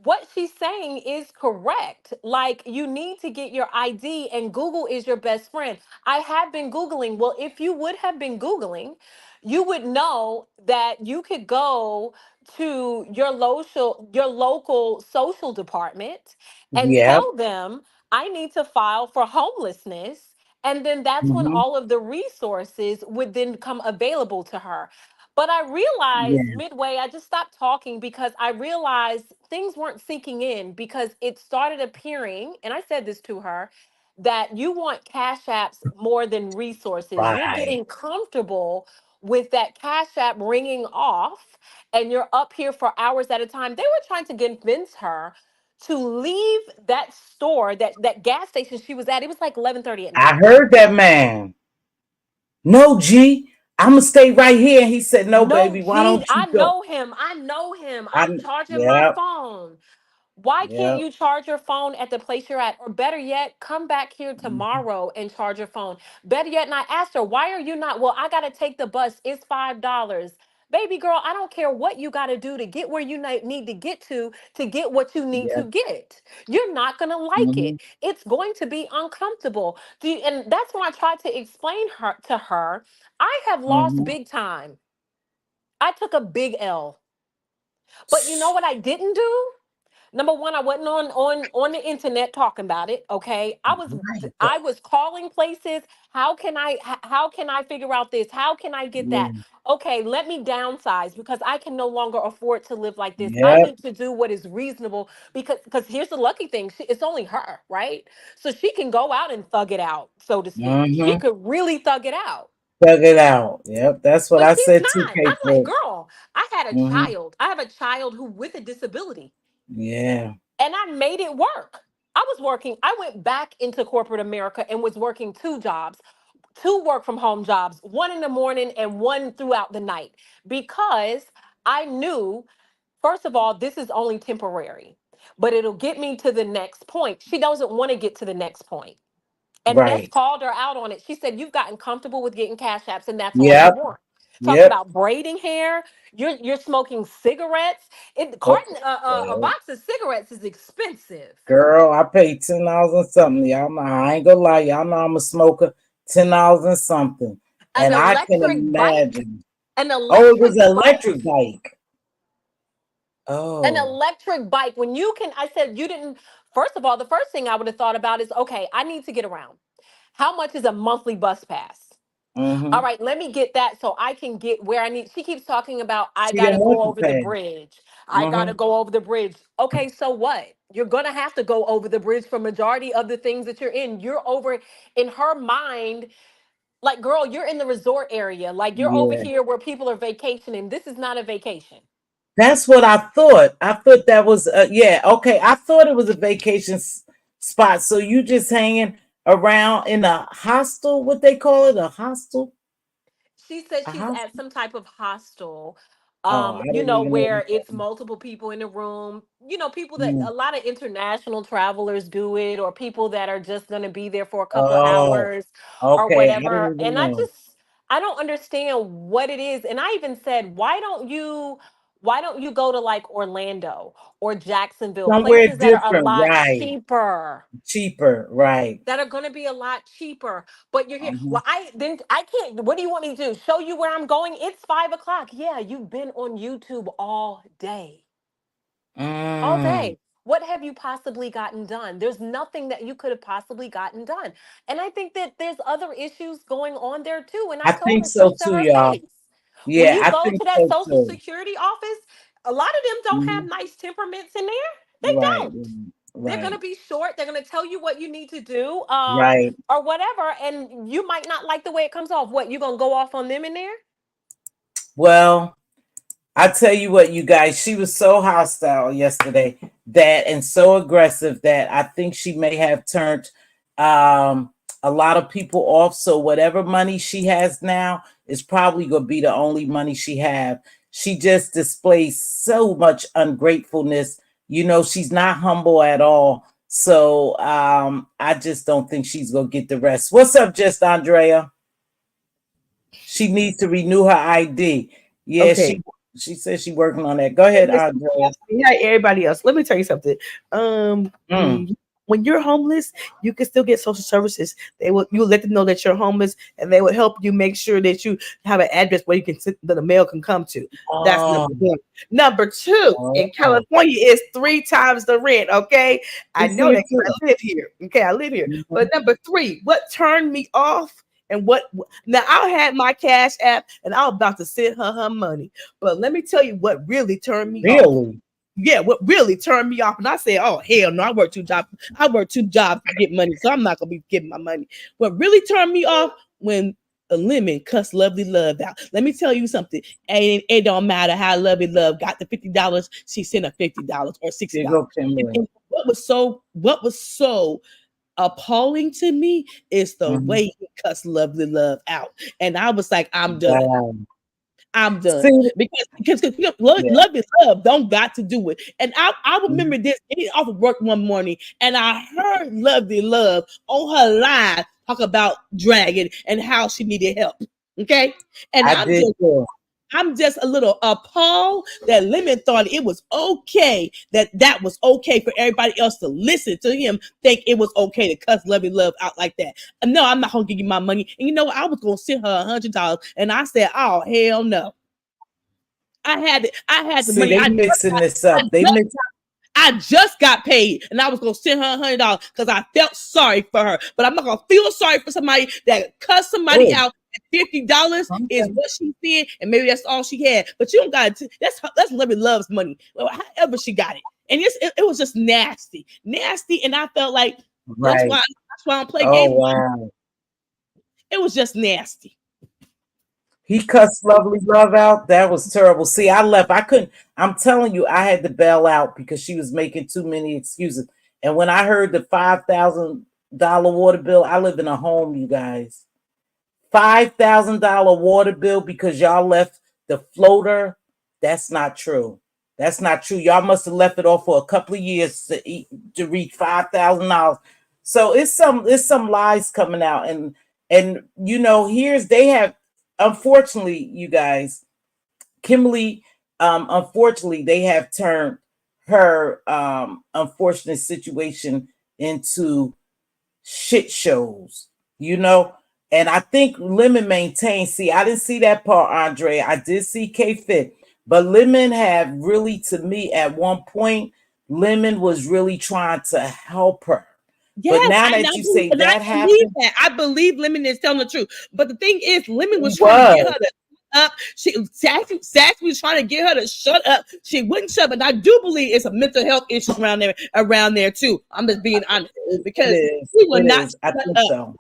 Speaker 4: what she's saying is correct. Like, you need to get your ID, and Google is your best friend. I have been Googling. Well, if you would have been Googling, you would know that you could go to your local social department and
Speaker 1: Yep.
Speaker 4: tell them, I need to file for homelessness. And then that's when
Speaker 1: Hmm.
Speaker 4: all of the resources would then come available to her. But I realized
Speaker 1: Yeah.
Speaker 4: midway, I just stopped talking because I realized things weren't sinking in because it started appearing, and I said this to her, that you want cash apps more than resources. You're
Speaker 1: Right.
Speaker 4: getting comfortable with that cash app ringing off, and you're up here for hours at a time. They were trying to convince her to leave that store, that gas station she was at. It was like 11:30 at
Speaker 1: I
Speaker 4: night.
Speaker 1: heard that man. No, G. I'ma stay right here. And he said, "No,
Speaker 4: No,
Speaker 1: baby. Why
Speaker 4: G,
Speaker 1: don't you
Speaker 4: I
Speaker 1: go?"
Speaker 4: know him. I know him.
Speaker 1: I.
Speaker 4: I'm charging my
Speaker 1: Yep.
Speaker 4: phone. Why can't
Speaker 1: Yep.
Speaker 4: you charge your phone at the place you're at? Or better yet, come back here
Speaker 1: Mhm.
Speaker 4: tomorrow and charge your phone. Better yet, and I asked her, why are you not? Well, I got to take the bus. It's $5. Baby girl, I don't care what you got to do to get where you need to get what you need
Speaker 1: Yeah.
Speaker 4: to get. You're not going to like
Speaker 1: Hmm.
Speaker 4: it. It's going to be uncomfortable. And that's when I tried to explain to her, I have lost
Speaker 1: Hmm.
Speaker 4: big time. I took a big L. But you know what I didn't do? Number one, I wasn't on the internet talking about it. Okay,
Speaker 1: Right.
Speaker 4: I was calling places. How can I figure out this? How can I get
Speaker 1: Yeah.
Speaker 4: that? Okay, let me downsize because I can no longer afford to live like this. I
Speaker 1: Yep.
Speaker 4: need to do what is reasonable because here's the lucky thing. It's only her, right? So she can go out and thug it out, so to speak. She
Speaker 1: Hmm.
Speaker 4: could really thug it out.
Speaker 1: Figure it out. Yep. That's what
Speaker 4: But
Speaker 1: I
Speaker 4: she's
Speaker 1: said too,
Speaker 4: not. I'm like,
Speaker 1: K-Flip.
Speaker 4: girl, I had a
Speaker 1: Hmm.
Speaker 4: child. I have a child who with a disability
Speaker 1: Yeah.
Speaker 4: and I made it work. I was working, I went back into corporate America and was working two jobs, two work from home jobs, one in the morning and one throughout the night, because I knew, first of all, this is only temporary, but it'll get me to the next point. She doesn't want to get to the next point. And Ness
Speaker 1: Right.
Speaker 4: called her out on it. She said, "You've gotten comfortable with getting cash apps, and that's all you
Speaker 1: Yep.
Speaker 4: want." Talk
Speaker 1: Yep.
Speaker 4: about braiding hair. You're smoking cigarettes.
Speaker 1: Oh,
Speaker 4: A
Speaker 1: well,
Speaker 4: box of cigarettes is expensive.
Speaker 1: girl, I paid $10 and something. Y'all know I ain't gonna lie. Y'all know I'm a smoker. $10 and something.
Speaker 4: An
Speaker 1: And I can
Speaker 4: electric bike.
Speaker 1: imagine.
Speaker 4: An
Speaker 1: Oh, it was
Speaker 4: electric
Speaker 1: an
Speaker 4: bike.
Speaker 1: electric bike.
Speaker 4: An
Speaker 1: Oh.
Speaker 4: electric bike. When you can, I said you didn't. First of all, the first thing I would have thought about is, okay, I need to get around. How much is a monthly bus pass? All
Speaker 1: Mm-hmm.
Speaker 4: right, let me get that so I can get where I need. She keeps talking about I
Speaker 1: She didn't
Speaker 4: gotta
Speaker 1: want
Speaker 4: go
Speaker 1: to
Speaker 4: over the
Speaker 1: pay.
Speaker 4: bridge. I
Speaker 1: Mm-hmm.
Speaker 4: gotta go over the bridge. Okay, so what? You're gonna have to go over the bridge for majority of the things that you're in. You're over in her mind, like girl, you're in the resort area. Like you're over
Speaker 1: Yeah.
Speaker 4: here where people are vacationing. This is not a vacation.
Speaker 1: That's what I thought. I thought that was yeah, okay. I thought it was a vacation spot. So you just hanging around in a hostel, what they call it? A hostel?
Speaker 4: She said
Speaker 1: A
Speaker 4: she's at
Speaker 1: hostel?
Speaker 4: some type of hostel,
Speaker 1: Oh, I didn't even know
Speaker 4: where
Speaker 1: what
Speaker 4: it's
Speaker 1: that
Speaker 4: multiple people in the room, people that
Speaker 1: was.
Speaker 4: a lot of international travelers do it, or people that are just going to be there for a couple of
Speaker 1: Oh,
Speaker 4: hours or
Speaker 1: okay. I
Speaker 4: whatever.
Speaker 1: didn't even
Speaker 4: And
Speaker 1: know.
Speaker 4: I don't understand what it is. And I even said, why don't you go to like Orlando or Jacksonville,
Speaker 1: Somewhere
Speaker 4: places that are a
Speaker 1: different,
Speaker 4: lot
Speaker 1: right?
Speaker 4: cheaper,
Speaker 1: Cheaper, right?
Speaker 4: that are going to be a lot cheaper. But you're here.
Speaker 1: Hmm.
Speaker 4: Well, I can't. What do you want me to do? Show you where I'm going? It's 5 o'clock. Yeah, you've been on YouTube all day. All
Speaker 1: Mm,
Speaker 4: day. What have you possibly gotten done? There's nothing that you could have possibly gotten done. And I think that there's other issues going on there too. And I
Speaker 1: I
Speaker 4: told
Speaker 1: think
Speaker 4: her so
Speaker 1: so
Speaker 4: to
Speaker 1: too,
Speaker 4: her
Speaker 1: y'all.
Speaker 4: face. When
Speaker 1: Yeah,
Speaker 4: you
Speaker 1: I
Speaker 4: go
Speaker 1: think
Speaker 4: to that
Speaker 1: so
Speaker 4: social
Speaker 1: too.
Speaker 4: security office, a lot of them don't have
Speaker 1: Mhm.
Speaker 4: nice temperaments in there. They
Speaker 1: Right,
Speaker 4: don't. They're gonna
Speaker 1: right,
Speaker 4: be short. They're gonna tell you what you need to do,
Speaker 1: right.
Speaker 4: or whatever, and you might not like the way it comes off. What, you gonna go off on them in there?
Speaker 1: Well, I tell you what, you guys, she was so hostile yesterday that and so aggressive that I think she may have turned a lot of people off. So whatever money she has now is probably gonna be the only money she have. She just displays so much ungratefulness. You know, she's not humble at all. So I just don't think she's gonna get the rest. What's up, just Andrea? She needs to renew her ID. Yeah,
Speaker 5: Okay.
Speaker 1: she says she working on that. Go
Speaker 5: Hey,
Speaker 1: ahead,
Speaker 5: Miss
Speaker 1: Andrea.
Speaker 5: yeah, everybody else. Let me tell you something. Um,
Speaker 1: Mm.
Speaker 5: mm, when you're homeless, you can still get social services. You let them know that you're homeless, and they will help you make sure that you have an address where you can sit, that the mail can come to. That's
Speaker 1: Oh,
Speaker 5: number one. Number two, in
Speaker 1: oh.
Speaker 5: California, it's 3 times the rent. Okay, I
Speaker 1: It's
Speaker 5: know
Speaker 1: here
Speaker 5: that because
Speaker 1: too.
Speaker 5: I live here. Okay, I live here.
Speaker 1: Mhm.
Speaker 5: But number three, what turned me off? And what now? I had my cash app, and I was about to send her money. But let me tell you what really turned me off.
Speaker 1: Really?
Speaker 5: Yeah, what really turned me off, and I said, "Oh hell no! I work 2 jobs. I work 2 jobs to get money, so I'm not gonna be getting my money." What really turned me off when a lemon cussed Lovely Love out. Let me tell you something. It don't matter how Lovely Love got the $50. She sent her $50 or sixty
Speaker 1: There you go,
Speaker 5: dollars.
Speaker 1: Kimberly.
Speaker 5: And what was so appalling to me is the
Speaker 1: Mhm.
Speaker 5: way he cussed Lovely Love out, and I was like, "I'm done.
Speaker 1: Wow.
Speaker 5: I'm done."
Speaker 1: See,
Speaker 5: Because love,
Speaker 1: yeah.
Speaker 5: love is love. Don't got to do it. And I
Speaker 1: Mhm.
Speaker 5: remember this getting off of work one morning, and I heard Lovely Love on her live talk about dragging and how she needed help. Okay, and
Speaker 1: I
Speaker 5: I'm
Speaker 1: did
Speaker 5: just
Speaker 1: too.
Speaker 5: I'm just a little appalled that Lemon thought it was okay, that was okay for everybody else to listen to him, think it was okay to cuss Lovey Love out like that. No, I'm not gonna give you my money. And you know what? I was gonna send her $100, and I said, "Oh hell no!" I had the
Speaker 1: See,
Speaker 5: money.
Speaker 1: they mixing this up. They mix.
Speaker 5: I just got paid, and I was gonna send her $100 because I felt sorry for her. But I'm not gonna feel sorry for somebody that cussed somebody
Speaker 1: Oh,
Speaker 5: out. $50 is
Speaker 1: okay.
Speaker 5: what she said, and maybe that's all she had. But you don't got to. That's Lovey Love's money. Well, however she got it, and it was just nasty, nasty. And I felt like
Speaker 1: Right.
Speaker 5: that's why I don't play
Speaker 1: Oh
Speaker 5: games.
Speaker 1: wow.
Speaker 5: It was just nasty.
Speaker 1: He cussed Lovely Love out. That was terrible. See, I left. I couldn't. I'm telling you, I had to bail out because she was making too many excuses. And when I heard the $5,000 water bill, I live in a home, you guys. $5,000 water bill because y'all left the floater. That's not true. That's not true. Y'all must have left it off for a couple of years to reach $5,000. So it's some lies coming out, and here's they have, unfortunately, you guys, Kimberly, unfortunately, they have turned her unfortunate situation into shit shows, you know. And I think Lemon maintains. See, I didn't see that part, Andre. I did see K Fit, but Lemon had really, to me, at one point, Lemon was really trying to help her. But
Speaker 5: Yes,
Speaker 1: now
Speaker 5: and
Speaker 1: that you say
Speaker 5: I
Speaker 1: that
Speaker 5: believe
Speaker 1: happened,
Speaker 5: that. I believe Lemon is telling the truth. But the thing is, Lemon
Speaker 1: he
Speaker 5: was trying to get her
Speaker 1: was.
Speaker 5: to shut up. Sassy was trying to get her to shut up. She wouldn't shut up. And I do believe it's a mental health issue around there too. I'm just being honest
Speaker 1: It
Speaker 5: because
Speaker 1: is.
Speaker 5: she will
Speaker 1: It
Speaker 5: not
Speaker 1: is. I
Speaker 5: shut
Speaker 1: think
Speaker 5: up.
Speaker 1: so.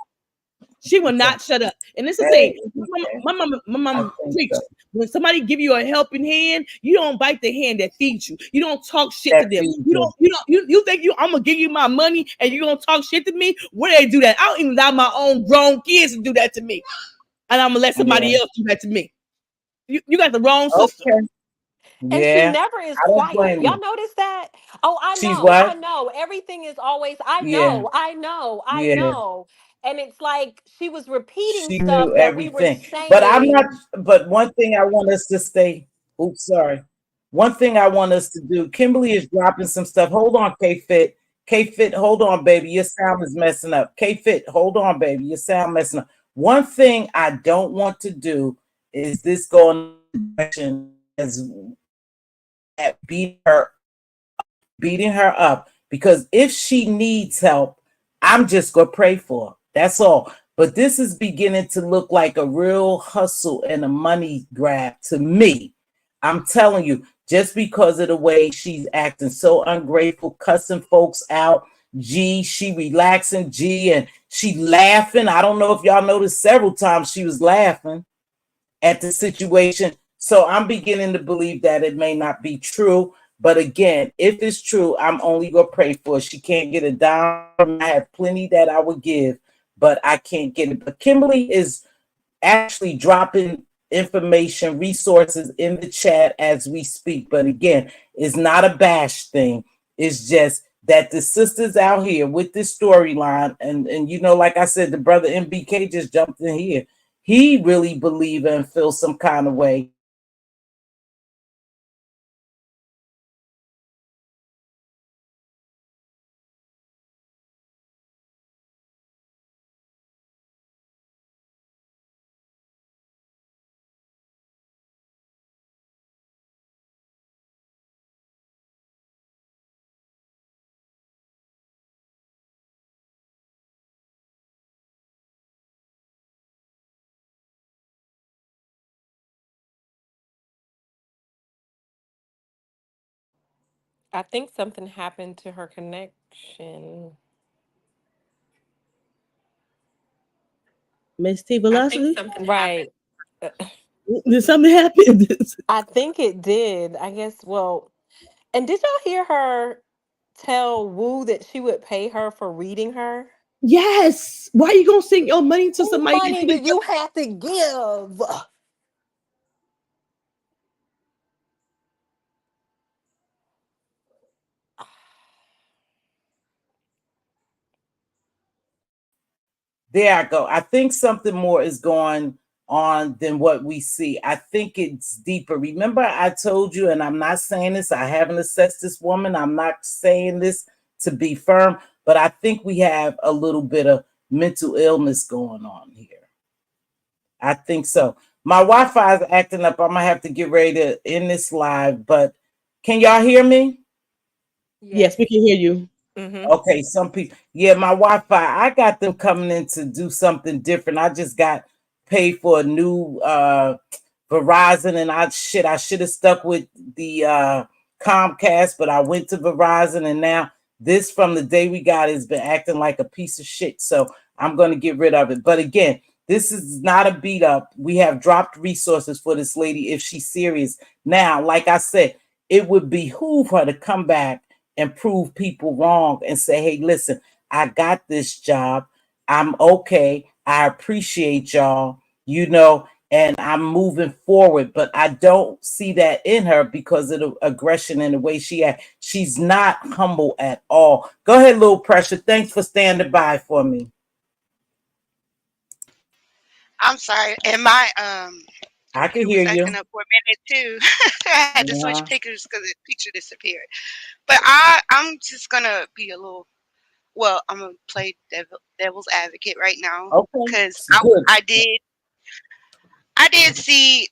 Speaker 5: She will
Speaker 1: Okay.
Speaker 5: not shut up. And this is the thing.
Speaker 1: Hey,
Speaker 5: My
Speaker 1: I
Speaker 5: mama
Speaker 1: think
Speaker 5: preached.
Speaker 1: so.
Speaker 5: When somebody give you a helping hand, you don't bite the hand that feeds you. You don't talk shit to
Speaker 1: That
Speaker 5: them.
Speaker 1: feeds
Speaker 5: You
Speaker 1: you.
Speaker 5: don't. You don't. You think I'm gonna give you my money and you gonna talk shit to me? Where they do that? I don't even allow my own grown kids to do that to me, and I'm gonna let
Speaker 1: Yeah.
Speaker 5: somebody else do that to me. You got the wrong sister.
Speaker 1: Okay.
Speaker 4: And she
Speaker 1: Yeah.
Speaker 4: never is
Speaker 1: I don't
Speaker 4: quiet.
Speaker 1: blame
Speaker 4: Y'all
Speaker 1: you.
Speaker 4: notice that? Oh, I
Speaker 1: She's
Speaker 4: know. I
Speaker 1: what?
Speaker 4: know. Everything is always, I
Speaker 1: Yeah.
Speaker 4: know. I know. I
Speaker 1: Yeah.
Speaker 4: know. And it's like she was repeating
Speaker 1: She
Speaker 4: stuff
Speaker 1: knew
Speaker 4: that we were
Speaker 1: everything. But I'm not,
Speaker 4: saying.
Speaker 1: but one thing I want us to stay, oops, sorry. One thing I want us to do, Kimberly is dropping some stuff. Hold on, K Fit. K Fit, hold on, baby. Your sound is messing up. K Fit, hold on, baby. Your sound messing up. One thing I don't want to do is this going as at beating her up, because if she needs help, I'm just gonna pray for her. That's all. But this is beginning to look like a real hustle and a money grab to me. I'm telling you, just because of the way she's acting so ungrateful, cussing folks out. G, she relaxing, G, and she laughing. I don't know if y'all noticed several times she was laughing at the situation. So I'm beginning to believe that it may not be true. But again, if it's true, I'm only going to pray for her. She can't get a dime. I have plenty that I would give, but I can't get it. But Kimberly is actually dropping information, resources in the chat as we speak. But again, it's not a bash thing. It's just that the sisters out here with this storyline, and like I said, the brother MBK just jumped in here. He really believe and feel some kind of way.
Speaker 4: I think something happened to her connection.
Speaker 5: Mz.T
Speaker 4: I think
Speaker 5: Velocity.
Speaker 4: something happened. Right.
Speaker 5: Did something happen?
Speaker 4: I think it did. I guess, well, and did y'all hear her tell Wu that she would pay her for reading her?
Speaker 5: Yes. Why you gonna send your money to
Speaker 4: What
Speaker 5: somebody that
Speaker 4: money
Speaker 5: you
Speaker 4: do
Speaker 5: didn't?
Speaker 4: you have to give?
Speaker 1: There I go. I think something more is going on than what we see. I think it's deeper. Remember, I told you, and I'm not saying this, I haven't assessed this woman. I'm not saying this to be firm, but I think we have a little bit of mental illness going on here. I think so. My Wi-Fi is acting up. I'm gonna have to get ready to end this live, but can y'all hear me?
Speaker 5: Yes,
Speaker 4: Yes.
Speaker 5: we can hear you.
Speaker 2: Mm-hmm.
Speaker 1: Okay, some people, yeah, my Wi-Fi, I got them coming in to do something different. I just got paid for a new Verizon, and I should have stuck with the Comcast, but I went to Verizon, and now this from the day we got it has been acting like a piece of shit. So I'm gonna get rid of it. But again, this is not a beat up. We have dropped resources for this lady if she's serious. Now, like I said, it would behoove her to come back and prove people wrong and say, hey, listen, I got this job. I'm okay. I appreciate y'all, and I'm moving forward. But I don't see that in her because of the aggression and the way she acts. She's not humble at all. Go ahead, Little Pressure. Thanks for standing by for me.
Speaker 6: I'm sorry, and my
Speaker 1: I can
Speaker 6: computer
Speaker 1: hear
Speaker 6: was acting
Speaker 1: you.
Speaker 6: up for a minute too. I had to switch
Speaker 1: Yeah.
Speaker 6: pictures because the picture disappeared. But I'm just gonna be a little. Well, I'm gonna play devil's advocate right now
Speaker 1: Okay.
Speaker 6: because
Speaker 1: Good.
Speaker 6: I did see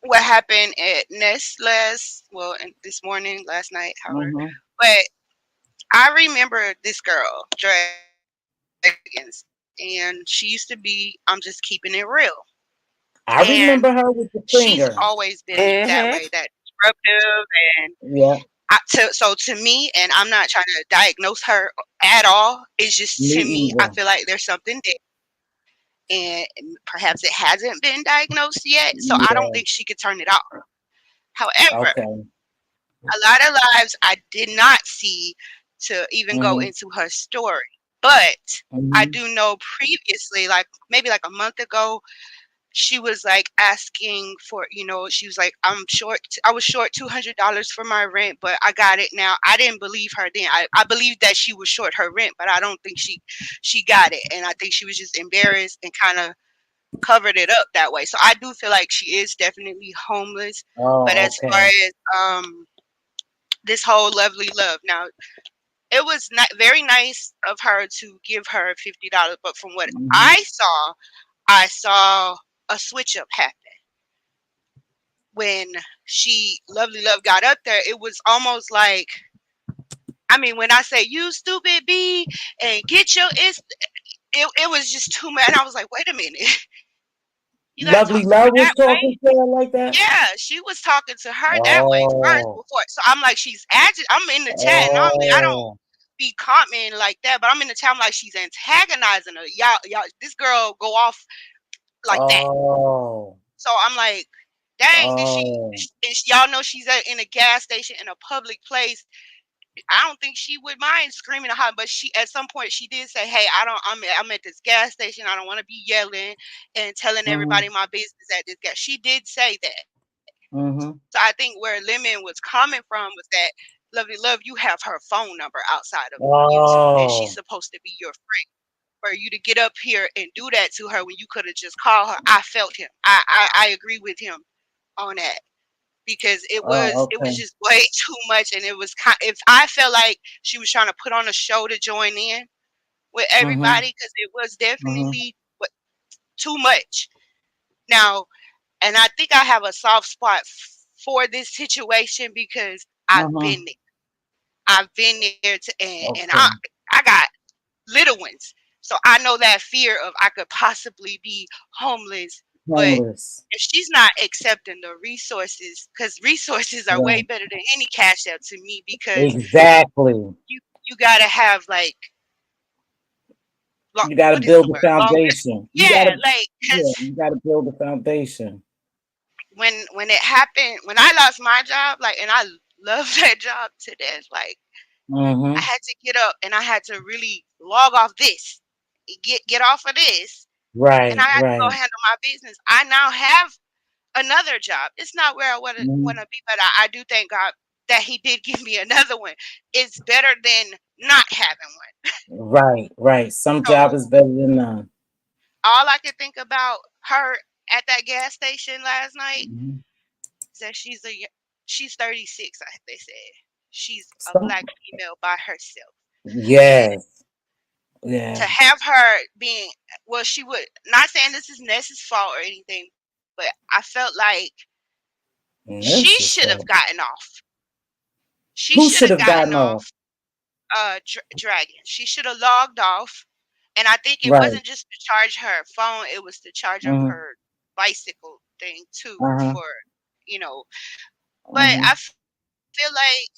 Speaker 6: what happened at Nest this morning, last night, however.
Speaker 1: Mm-hmm.
Speaker 6: But I remember this girl, Dragons, and she used to be. I'm just keeping it real.
Speaker 1: I
Speaker 6: And
Speaker 1: remember her with the
Speaker 6: she's
Speaker 1: finger.
Speaker 6: always been that
Speaker 2: Mm-hmm.
Speaker 6: way, that disruptive, and
Speaker 1: Yeah,
Speaker 6: so to me, and I'm not trying to diagnose her at all. It's just
Speaker 1: me
Speaker 6: to me, I
Speaker 1: either.
Speaker 6: feel like there's something there, and perhaps it hasn't been diagnosed yet. So I don't
Speaker 1: Yeah.
Speaker 6: think she could turn it off. However,
Speaker 1: Okay.
Speaker 6: a lot of lives I did not see to even go
Speaker 1: Mm-hmm.
Speaker 6: into her story, but I
Speaker 1: Mm-hmm.
Speaker 6: do know previously, like maybe like a month ago, she was like asking for, she was like, I was short $200 for my rent, but I got it now. I didn't believe her then. I believed that she was short her rent, but I don't think she got it. And I think she was just embarrassed and kind of covered it up that way. So I do feel like she is definitely homeless. But
Speaker 1: Oh,
Speaker 6: as far
Speaker 1: okay.
Speaker 6: as this whole lovely love, now it was not very nice of her to give her $50, but from what
Speaker 1: Mm-hmm.
Speaker 6: I saw a switch up happen when she lovely love got up there. It was almost like, I mean, when I say you stupid B and get your it was just too much. And I was like, wait a minute, you gotta
Speaker 1: Lovely
Speaker 6: talk to
Speaker 1: Love
Speaker 6: her
Speaker 1: was
Speaker 6: that way.
Speaker 1: talking to her like that.
Speaker 6: Yeah, she was talking to her that way first
Speaker 1: Oh,
Speaker 6: before. So I'm like, she's I'm in the chat. Normally I don't
Speaker 1: oh,
Speaker 6: be commenting like that, but I'm in the chat. I'm like, she's antagonizing her. Y'all, this girl go off like that.
Speaker 1: oh,
Speaker 6: So I'm like, dang,
Speaker 1: oh,
Speaker 6: y'all know she's in a gas station in a public place. I don't think she would mind screaming at her, but she at some point she did say, "Hey, I'm at this gas station. I don't want to be yelling and telling
Speaker 1: mm-hmm,
Speaker 6: everybody my business at this gas." She did say that.
Speaker 1: mm-hmm.
Speaker 6: So I think where Lemon was coming from was that, Lovely Love, you have her phone number outside of YouTube, and she's
Speaker 1: Oh,
Speaker 6: supposed to be your friend. For you to get up here and do that to her when you could have just called her, I felt him. I agree with him on that because
Speaker 1: oh,
Speaker 6: it was
Speaker 1: okay.
Speaker 6: just way too much, and it was if I felt like she was trying to put on a show to join in with
Speaker 1: Mm-hmm,
Speaker 6: everybody because it was
Speaker 1: mm-hmm,
Speaker 6: definitely too much. Now, and I think I have a soft spot for this situation because I've
Speaker 1: mm-hmm.
Speaker 6: been there. I've been there and
Speaker 1: Okay.
Speaker 6: I got little ones. So I know that fear of I could possibly be homeless. But
Speaker 1: Homeless.
Speaker 6: if she's not accepting the resources, because resources are way
Speaker 1: Right.
Speaker 6: better than any cash out to me, because
Speaker 1: Exactly.
Speaker 6: you gotta have like
Speaker 1: You got to
Speaker 6: what is the
Speaker 1: build the
Speaker 6: word? Long
Speaker 1: foundation. You got
Speaker 6: yeah,
Speaker 1: to,
Speaker 6: like
Speaker 1: yeah,
Speaker 6: because
Speaker 1: you got to build the foundation.
Speaker 6: when it happened, when I lost my job, like, and I love that job to death, like I
Speaker 1: Mm-hmm.
Speaker 6: had to get up and I had to really log off this, get off of this, and I
Speaker 1: Right,
Speaker 6: had to go
Speaker 1: right.
Speaker 6: handle my business. I now have another job. It's not where I
Speaker 1: Mm-hmm.
Speaker 6: wanna be, but I do thank God that He did give me another one. It's better than not having one.
Speaker 1: Right, right. Some job
Speaker 6: So
Speaker 1: is better than none.
Speaker 6: all I could think about her at that gas station last night
Speaker 1: Mhm.
Speaker 6: said she's 36. They said she's a black
Speaker 1: Some,
Speaker 6: female by herself, and
Speaker 1: yes,
Speaker 6: to
Speaker 1: yeah,
Speaker 6: have her being, well, she would not saying this is Ness's fault or anything, but I felt like she
Speaker 1: this is
Speaker 6: should have
Speaker 1: so.
Speaker 6: gotten off. She
Speaker 1: Who
Speaker 6: should
Speaker 1: should
Speaker 6: have
Speaker 1: have
Speaker 6: gotten
Speaker 1: gotten off?
Speaker 6: off. Dragon. She should have logged off, and I think it
Speaker 1: Right.
Speaker 6: wasn't just to charge her phone; it was to charge up
Speaker 1: Mm-hmm.
Speaker 6: her bicycle thing too
Speaker 1: Uh-huh.
Speaker 6: for, you know. But
Speaker 1: Mm-hmm.
Speaker 6: feel like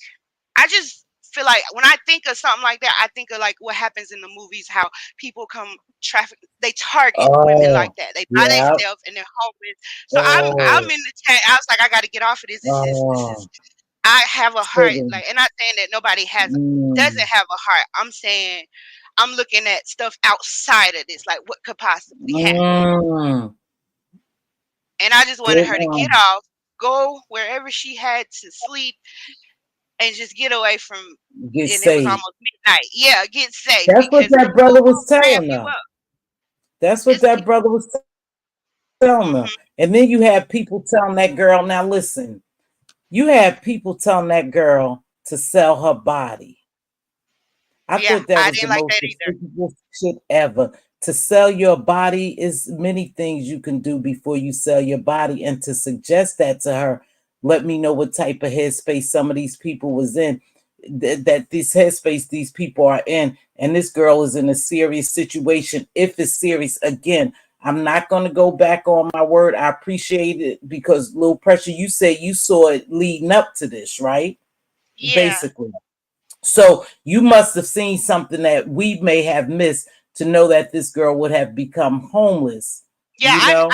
Speaker 6: I just feel like when I think of something like that, I think of like what happens in the movies, how people come traffic, they target women like
Speaker 1: Oh,
Speaker 6: that. They by
Speaker 1: yeah.
Speaker 6: themselves and they're homeless. So I'm
Speaker 1: Oh,
Speaker 6: in the chat. I was like, I got to get off of this. This is
Speaker 1: oh,
Speaker 6: I have a heart.
Speaker 1: children.
Speaker 6: Like, and not saying that nobody doesn't
Speaker 1: Mm,
Speaker 6: have a heart. I'm saying I'm looking at stuff outside of this, like what could possibly happen.
Speaker 1: mm,
Speaker 6: And I just wanted
Speaker 1: good
Speaker 6: her to get
Speaker 1: one.
Speaker 6: off, go wherever she had to sleep, and just get away from.
Speaker 1: Get
Speaker 6: And it was
Speaker 1: saved.
Speaker 6: almost midnight. Yeah, get safe
Speaker 1: That's what
Speaker 6: because
Speaker 1: that
Speaker 6: people
Speaker 1: brother
Speaker 6: will
Speaker 1: was
Speaker 6: grab
Speaker 1: telling
Speaker 6: you
Speaker 1: her.
Speaker 6: up.
Speaker 1: That's what
Speaker 6: It's
Speaker 1: that brother was telling her.
Speaker 6: hmm
Speaker 1: And then you have people telling that girl, now listen, you have people telling that girl to sell her body. I
Speaker 6: yeah.
Speaker 1: thought that
Speaker 6: I
Speaker 1: was the
Speaker 6: didn't like
Speaker 1: most
Speaker 6: that either.
Speaker 1: despicable shit ever. To sell your body is many things you can do before you sell your body. And to suggest that to her, let me know what type of headspace some of these people was in. That this headspace these people are in. And this girl is in a serious situation. If it's serious, again, I'm not going to go back on my word. I appreciate it because little pressure, you said you saw it leading up to this, right?
Speaker 6: Yeah,
Speaker 1: Basically. So you must have seen something that we may have missed to know that this girl would have become homeless.
Speaker 6: yeah.
Speaker 1: You know,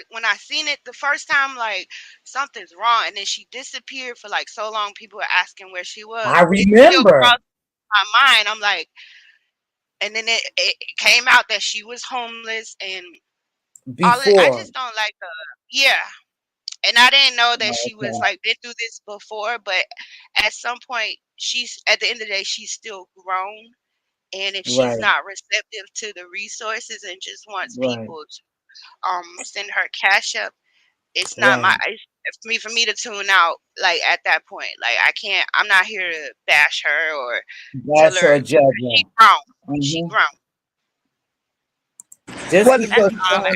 Speaker 6: When I seen it the first time, like something's wrong, and then she disappeared for like so long. People were asking where she was.
Speaker 1: I
Speaker 6: It still
Speaker 1: remember
Speaker 6: crossed my mind. I'm like, and then it came out that she was homeless and all. I
Speaker 1: before.
Speaker 6: just don't like the yeah. And I didn't know that she was
Speaker 1: Okay,
Speaker 6: like been through this before, but at some point, she's at the end of the day, she's still grown. And if she's
Speaker 1: right,
Speaker 6: not receptive to the resources and just wants
Speaker 1: right,
Speaker 6: people to send her cash up, it's not
Speaker 1: right.
Speaker 6: it's for me to tune out like at that point. Like I can't, I'm not here to bash her or tell
Speaker 1: That's
Speaker 6: her
Speaker 1: her judge.
Speaker 6: she grown. She
Speaker 1: Mm-hmm.
Speaker 6: grown.
Speaker 1: Just
Speaker 2: Well, the,
Speaker 6: That's
Speaker 1: because
Speaker 2: the,
Speaker 6: all I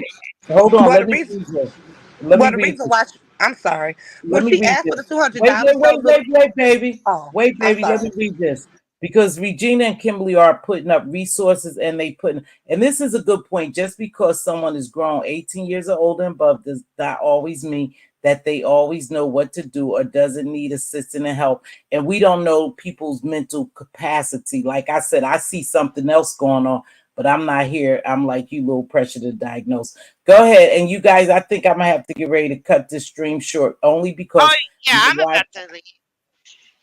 Speaker 1: hold on,
Speaker 2: well,
Speaker 1: let
Speaker 2: the
Speaker 1: me
Speaker 2: reason,
Speaker 1: read this. Let me
Speaker 2: well, the
Speaker 1: read
Speaker 2: reason
Speaker 1: this.
Speaker 2: why, I'm sorry. When
Speaker 1: Let me
Speaker 2: she
Speaker 1: read
Speaker 2: asked for
Speaker 1: this.
Speaker 2: the $200,
Speaker 1: Wait, wait,
Speaker 2: those
Speaker 1: wait,
Speaker 2: little,
Speaker 1: wait, baby.
Speaker 2: oh,
Speaker 1: Wait,
Speaker 2: I'm
Speaker 1: baby, let me
Speaker 2: sorry.
Speaker 1: read this. Because Regina and Kimberly are putting up resources and they putting, and this is a good point. Just because someone is grown 18 years or older and above does not always mean that they always know what to do or doesn't need assistance and help. And we don't know people's mental capacity. Like I said, I see something else going on, but I'm not here. I'm like you, little pressure to diagnose. Go ahead. And you guys, I think I'm gonna have to get ready to cut this stream short only
Speaker 6: oh
Speaker 1: because
Speaker 6: yeah, I'm
Speaker 1: why?
Speaker 6: about to leave.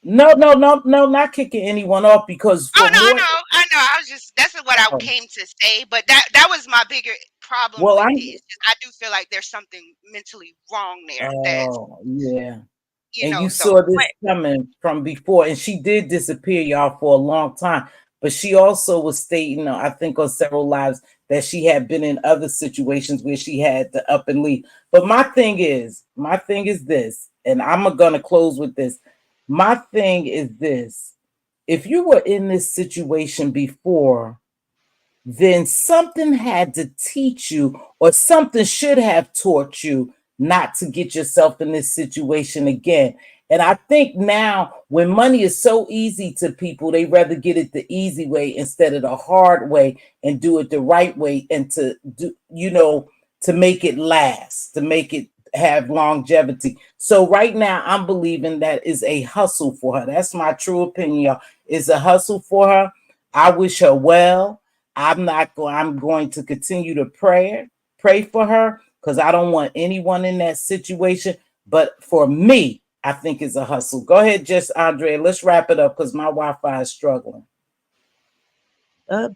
Speaker 1: No, no, no, no, not kicking anyone off because
Speaker 6: Oh
Speaker 1: for
Speaker 6: no,
Speaker 1: more.
Speaker 6: I know. I was just that's what I
Speaker 1: Oh,
Speaker 6: came to say. But that was my bigger problem
Speaker 1: well,
Speaker 6: with it.
Speaker 1: I'm.
Speaker 6: It's just, I do feel like there's something mentally wrong there. That's
Speaker 1: Oh, yeah.
Speaker 6: you
Speaker 1: And
Speaker 6: know.
Speaker 1: you
Speaker 6: So,
Speaker 1: saw this
Speaker 6: but
Speaker 1: coming from before, and she did disappear, y'all, for a long time. But she also was stating, I think, on several lives that she had been in other situations where she had to up and leave. But my thing is this, and I'm gonna close with this. My thing is this: if you were in this situation before, then something had to teach you, or something should have taught you not to get yourself in this situation again. And I think now, when money is so easy to people, they rather get it the easy way instead of the hard way and do it the right way and to do, to make it last, to make it have longevity. So right now, I'm believing that is a hustle for her. That's my true opinion, y'all. It's a hustle for her. I wish her well. I'm going to continue to pray for her because I don't want anyone in that situation. But for me, I think it's a hustle. Go ahead, just Andrea. Let's wrap it up because my Wi-Fi is struggling.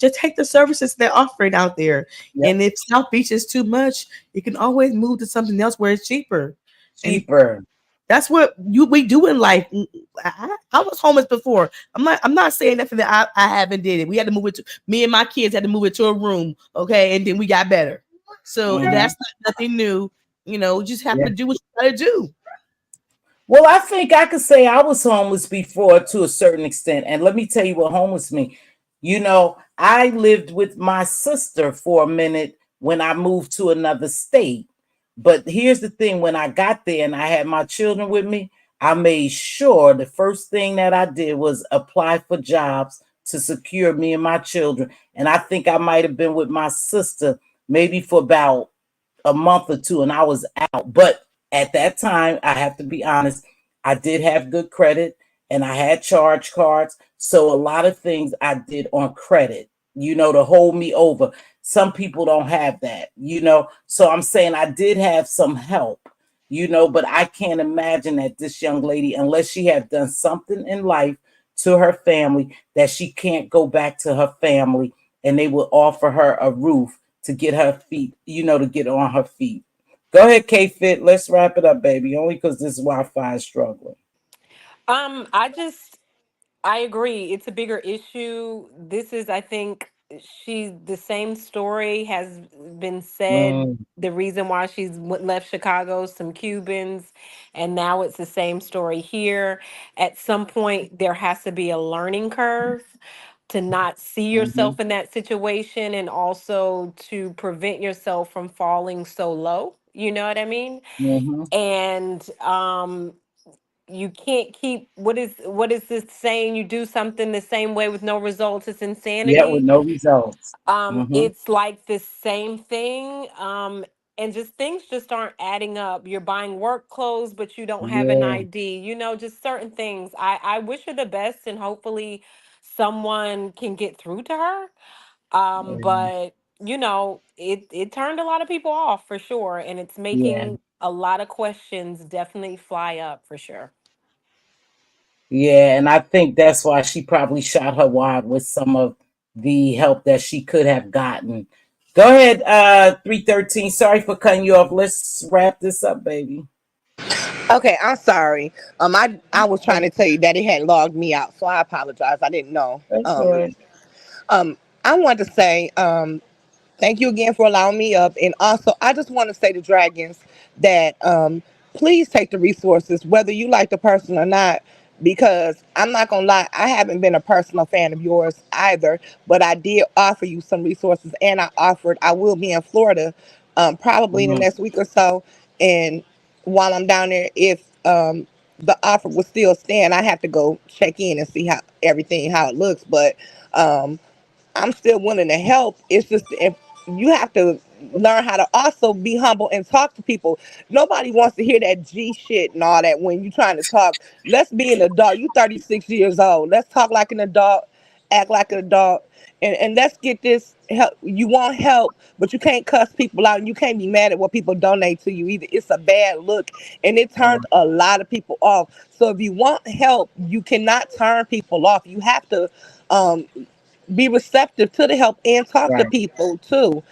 Speaker 5: Just take the services they're offering out there.
Speaker 1: Yep.
Speaker 5: And if South Beach is too much, you can always move to something else where it's cheaper. And
Speaker 1: Cheaper.
Speaker 5: that's what we do in life. I was homeless before. I'm not saying nothing that I haven't did it. We had to move it to me and my kids had to move it to a room, okay, and then we got better. So
Speaker 1: Hmm.
Speaker 5: that's not nothing new. You just have
Speaker 1: Yeah.
Speaker 5: to do what you gotta do.
Speaker 1: Well, I think I could say I was homeless before to a certain extent. And let me tell you what homeless mean. I lived with my sister for a minute when I moved to another state. But here's the thing, when I got there and I had my children with me, I made sure the first thing that I did was apply for jobs to secure me and my children. And I think I might have been with my sister maybe for about a month or two and I was out. But at that time, I have to be honest, I did have good credit and I had charge cards. So a lot of things I did on credit, to hold me over. Some people don't have that. So I'm saying I did have some help, but I can't imagine that this young lady, unless she had done something in life to her family, that she can't go back to her family and they will offer her a roof to get her feet, to get on her feet. Go ahead, K Fit. Let's wrap it up, baby. Only because this Wi-Fi is struggling.
Speaker 4: I just I agree. It's a bigger issue. This is, I think, the same story has been said.
Speaker 1: Mm,
Speaker 4: The reason why she's left Chicago, some Cubans, and now it's the same story here. At some point, there has to be a learning curve to not see
Speaker 1: mm-hmm,
Speaker 4: yourself in that situation and also to prevent yourself from falling so low. You know what I mean?
Speaker 1: mm-hmm.
Speaker 4: And you can't keep what is this saying, you do something the same way with no results, it's
Speaker 1: Yeah, with
Speaker 4: insanity.
Speaker 1: no results. Mm-hmm.
Speaker 4: It's like the same thing. And just things just aren't adding up. You're buying work clothes but you don't have an
Speaker 1: Yeah,
Speaker 4: ID, just certain things. I wish her the best and hopefully someone can get through to her. But it turned a lot of people off for sure, and it's
Speaker 1: yeah,
Speaker 4: making a lot of questions definitely fly up for sure.
Speaker 1: yeah. And I think that's why she probably shot her wad with some of the help that she could have gotten. Go ahead, 313. Sorry for cutting you off. Let's wrap this up, baby.
Speaker 2: Okay, I'm sorry. I was trying to tell you that it had logged me out, so I apologize. I didn't know.
Speaker 1: That's all right.
Speaker 2: I wanted to say thank you again for allowing me up. And also, I just want to say to Dragons that please take the resources, whether you like the person or not, because I'm not going to lie, I haven't been a personal fan of yours either, but I did offer you some resources and I will be in Florida probably in the
Speaker 1: Mhm.
Speaker 2: next week or so. And while I'm down there, if the offer will still stand, I have to go check in and see how it looks. But um, I'm still willing to help. It's just if you have to learn how to also be humble and talk to people. Nobody wants to hear that G shit and all that when you're trying to talk. Let's be an adult. You 36 years old. Let's talk like an adult, act like an adult, and let's get this help. You want help, but you can't cuss people out and you can't be mad at what people donate to you either. It's a bad look and it turned a lot of people off. So if you want help, you cannot turn people off. You have to um be receptive to the help and talk to
Speaker 1: Right.
Speaker 2: people too.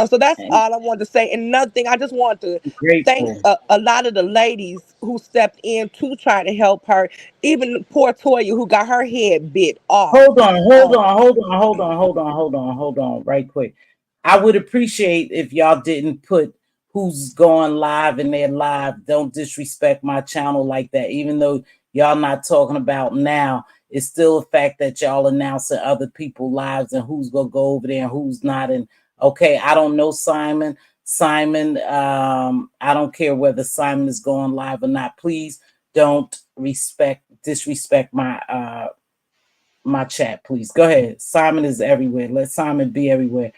Speaker 2: So that's
Speaker 1: And
Speaker 2: all I wanted to say. And another thing, I just want to thank
Speaker 1: grateful.
Speaker 2: a lot of the ladies who stepped in to try to help her. Even poor Toya who got her head bit off.
Speaker 1: Hold on, hold
Speaker 2: Um,
Speaker 1: on, hold on, hold on, hold on, hold on, hold on, right quick. I would appreciate if y'all didn't put who's going live in their live. Don't disrespect my channel like that. Even though y'all not talking about now, it's still a fact that y'all announcing other people lives and who's gonna go over there and who's not. And okay, I don't know Simon. Simon, I don't care whether Simon is going live or not. Please don't disrespect my chat, please. Go ahead. Simon is everywhere. Let Simon be everywhere.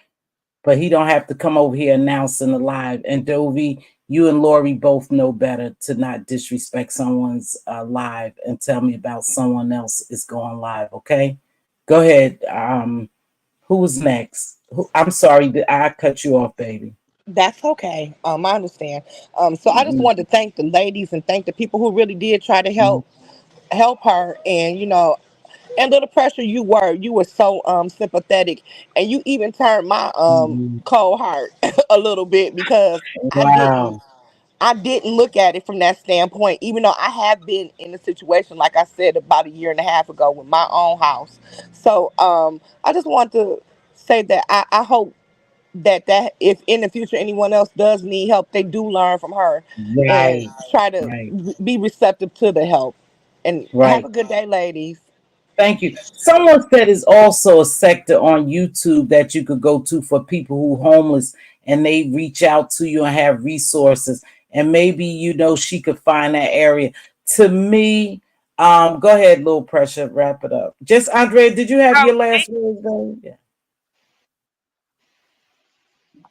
Speaker 1: But he don't have to come over here announcing the live. And Dovey, you and Lori both know better to not disrespect someone's live and tell me about someone else is going live. Okay, go ahead. Who was next? I'm sorry that I cut you off, baby.
Speaker 2: that's okay. I understand. So I just
Speaker 1: Mhm,
Speaker 2: wanted to thank the ladies and thank the people who really did try to
Speaker 1: mhm,
Speaker 2: help her. And and little pressure, you were so sympathetic, and you even turned my
Speaker 1: mhm.
Speaker 2: cold heart a little bit because I didn't.
Speaker 1: Wow.
Speaker 2: I didn't look at it from that standpoint, even though I have been in a situation, like I said, about a year and a half ago with my own house. So I just want to say that I hope that if in the future anyone else does need help, they do learn from her and
Speaker 1: Right,
Speaker 2: try to
Speaker 1: right,
Speaker 2: be receptive to the help. And have
Speaker 1: right.
Speaker 2: a good day, ladies.
Speaker 1: Thank you. Someone said is also a sector on YouTube that you could go to for people who homeless and they reach out to you and have resources. And maybe she could find that area. To me, go ahead, Little Pressure, wrap it up. Just Andrea, did you have your
Speaker 6: Okay.
Speaker 1: last words? Though? Yeah.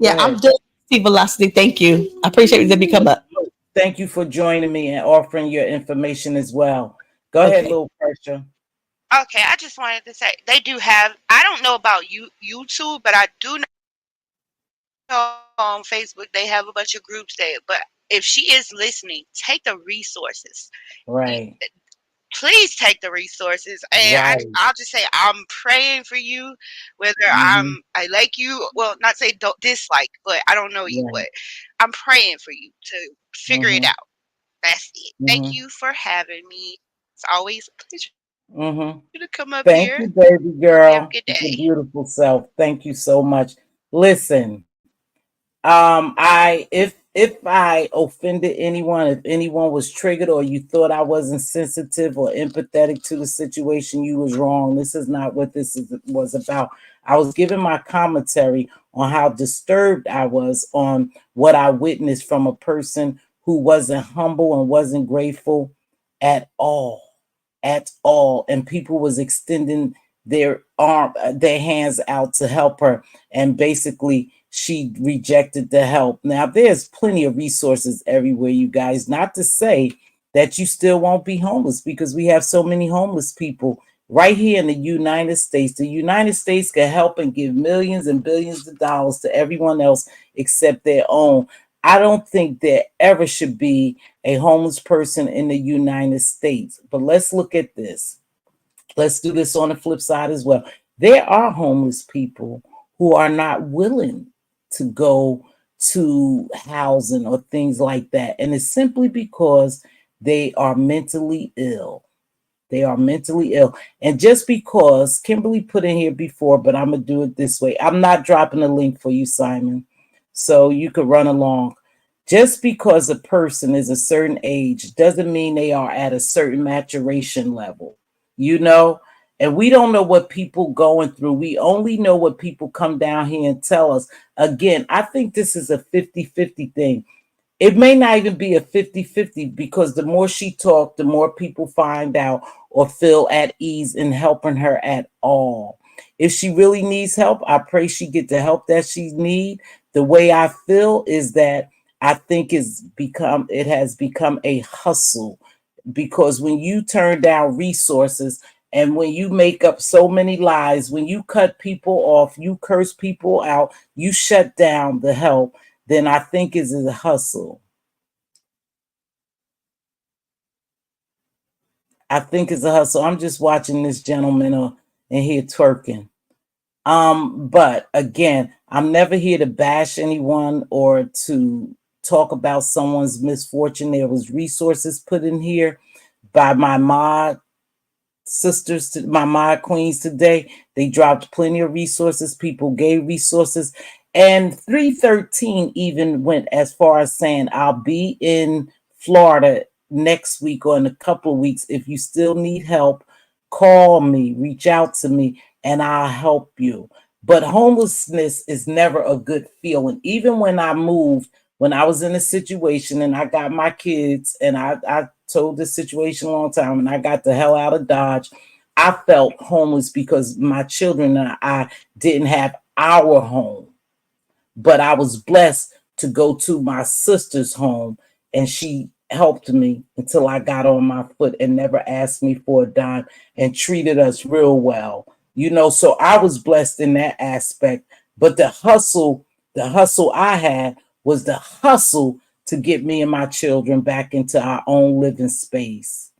Speaker 1: Go
Speaker 5: Yeah, I'm
Speaker 1: ahead.
Speaker 5: done. Velocity. Thank you. I appreciate you that me come up.
Speaker 1: Thank you for joining me and offering your information as well. Go ahead,
Speaker 5: Okay.
Speaker 1: Little Pressure.
Speaker 6: Okay, I just wanted to say they do have. I don't know about YouTube, but I do know on Facebook they have a bunch of groups there. But if she is listening, take the resources. Y-
Speaker 1: Right,
Speaker 6: Please take the resources, and
Speaker 1: right.
Speaker 6: I'll just say I'm praying for you. Whether
Speaker 1: Mm-hmm.
Speaker 6: I like you, well, not say don't dislike, but I don't know you,
Speaker 1: Right.
Speaker 6: but I'm praying for you to figure it
Speaker 1: Mm-hmm.
Speaker 6: out. That's it. Thank
Speaker 1: Mm-hmm.
Speaker 6: you for having me. It's always a pleasure
Speaker 1: Mm-hmm.
Speaker 6: to come up
Speaker 1: Thank
Speaker 6: here.
Speaker 1: you, baby
Speaker 6: Hope you have a
Speaker 1: girl.
Speaker 6: good
Speaker 1: Your
Speaker 6: day.
Speaker 1: beautiful self. Thank you so much. Listen, if I offended anyone, if anyone was triggered or you thought I wasn't sensitive or empathetic to the situation, you was wrong. This is not what was about. I was giving my commentary on how disturbed I was on what I witnessed from a person who wasn't humble and wasn't grateful at all, at all. And people was extending their hands out to help her, and basically she rejected the help. Now there's plenty of resources everywhere, you guys. Not to say that you still won't be homeless, because we have so many homeless people right here in the United States. The United States can help and give millions and billions of dollars to everyone else except their own. I don't think there ever should be a homeless person in the United States. But let's look at this. Let's do this on the flip side as well. There are homeless people who are not willing to go to housing or things like that. And it's simply because they are mentally ill. They are mentally ill. And just because Kimberly put in here before, but I'm going to do it this way. I'm not dropping a link for you, Simon. So you could run along. Just because a person is a certain age doesn't mean they are at a certain maturation level, you know? And we don't know what people going through. We only know what people come down here and tell us. Again, I think this is a 50-50 thing. It may not even be a 50-50, because the more she talked, the more people find out or feel at ease in helping her at all. If she really needs help, I pray she get the help that she need. The way I feel is that I think it has become a hustle, because when you turn down resources and when you make up so many lies, when you cut people off, you curse people out, you shut down the help, then I think it's a hustle. I think it's a hustle. I'm just watching this gentleman in here twerking. But again, I'm never here to bash anyone or to talk about someone's misfortune. There was resources put in here by my mod sisters, to my mod queens today. They dropped plenty of resources. People gave resources. And 313 even went as far as saying, I'll be in Florida next week or in a couple of weeks. If you still need help, call me, reach out to me, and I'll help you. But homelessness is never a good feeling. Even when I moved, when I was in a situation and I got my kids, and I told this situation a long time, and I got the hell out of Dodge, I felt homeless because my children and I didn't have our home. But I was blessed to go to my sister's home, and she helped me until I got on my foot and never asked me for a dime and treated us real well. So I was blessed in that aspect. But the hustle I had was the hustle to get me and my children back into our own living space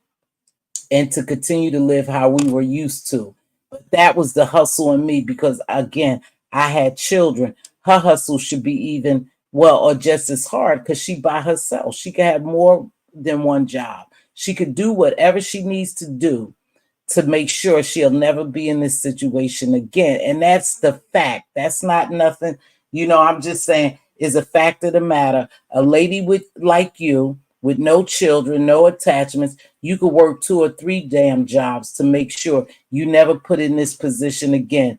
Speaker 1: and to continue to live how we were used to. But that was the hustle in me, because again, I had children. Her hustle should be even well or just as hard, because she by herself. She could have more than one job. She could do whatever she needs to do to make sure she'll never be in this situation again. And that's the fact. That's not nothing I'm just saying, is a fact of the matter. A lady with like you, with no children, no attachments, you could work 2 or 3 damn jobs to make sure you never put in this position again.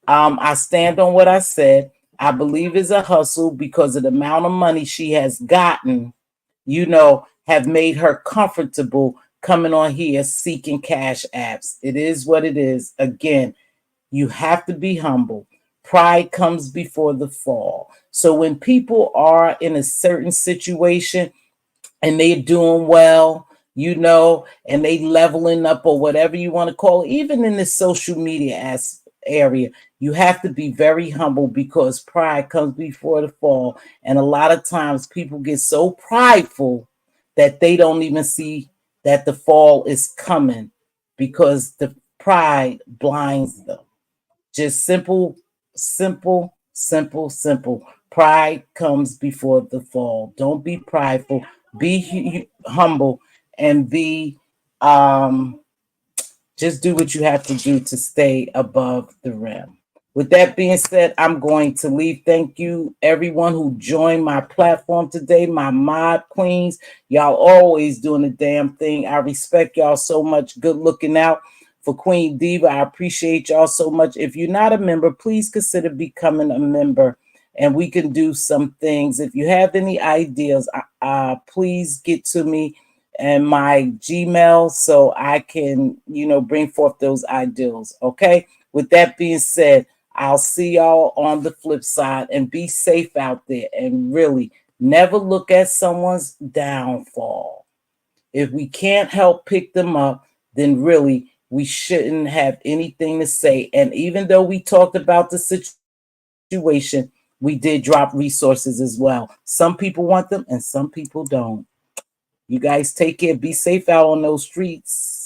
Speaker 1: I stand on what I said. I believe it's a hustle because of the amount of money she has gotten, have made her comfortable coming on here seeking cash apps. It is what it is. Again, you have to be humble. Pride comes before the fall. So when people are in a certain situation and they're doing well, and they leveling up or whatever you want to call it, even in the social media area, you have to be very humble because pride comes before the fall. And a lot of times people get so prideful that they don't even see that the fall is coming because the pride blinds them. Just simple, simple, simple, simple. Pride comes before the fall. Don't be prideful. Be humble and be just do what you have to do to stay above the rim. With that being said, I'm going to leave. Thank you, everyone who joined my platform today, my mod queens. Y'all always doing the damn thing. I respect y'all so much. Good looking out for Queen Diva. I appreciate y'all so much. If you're not a member, please consider becoming a member and we can do some things. If you have any ideas, please get to me and my Gmail so I can, bring forth those ideals. Okay. With that being said, I'll see y'all on the flip side and be safe out there and really never look at someone's downfall. If we can't help pick them up, then really we shouldn't have anything to say. And even though we talked about the situation, we did drop resources as well. Some people want them and some people don't. You guys take care. Be safe out on those streets.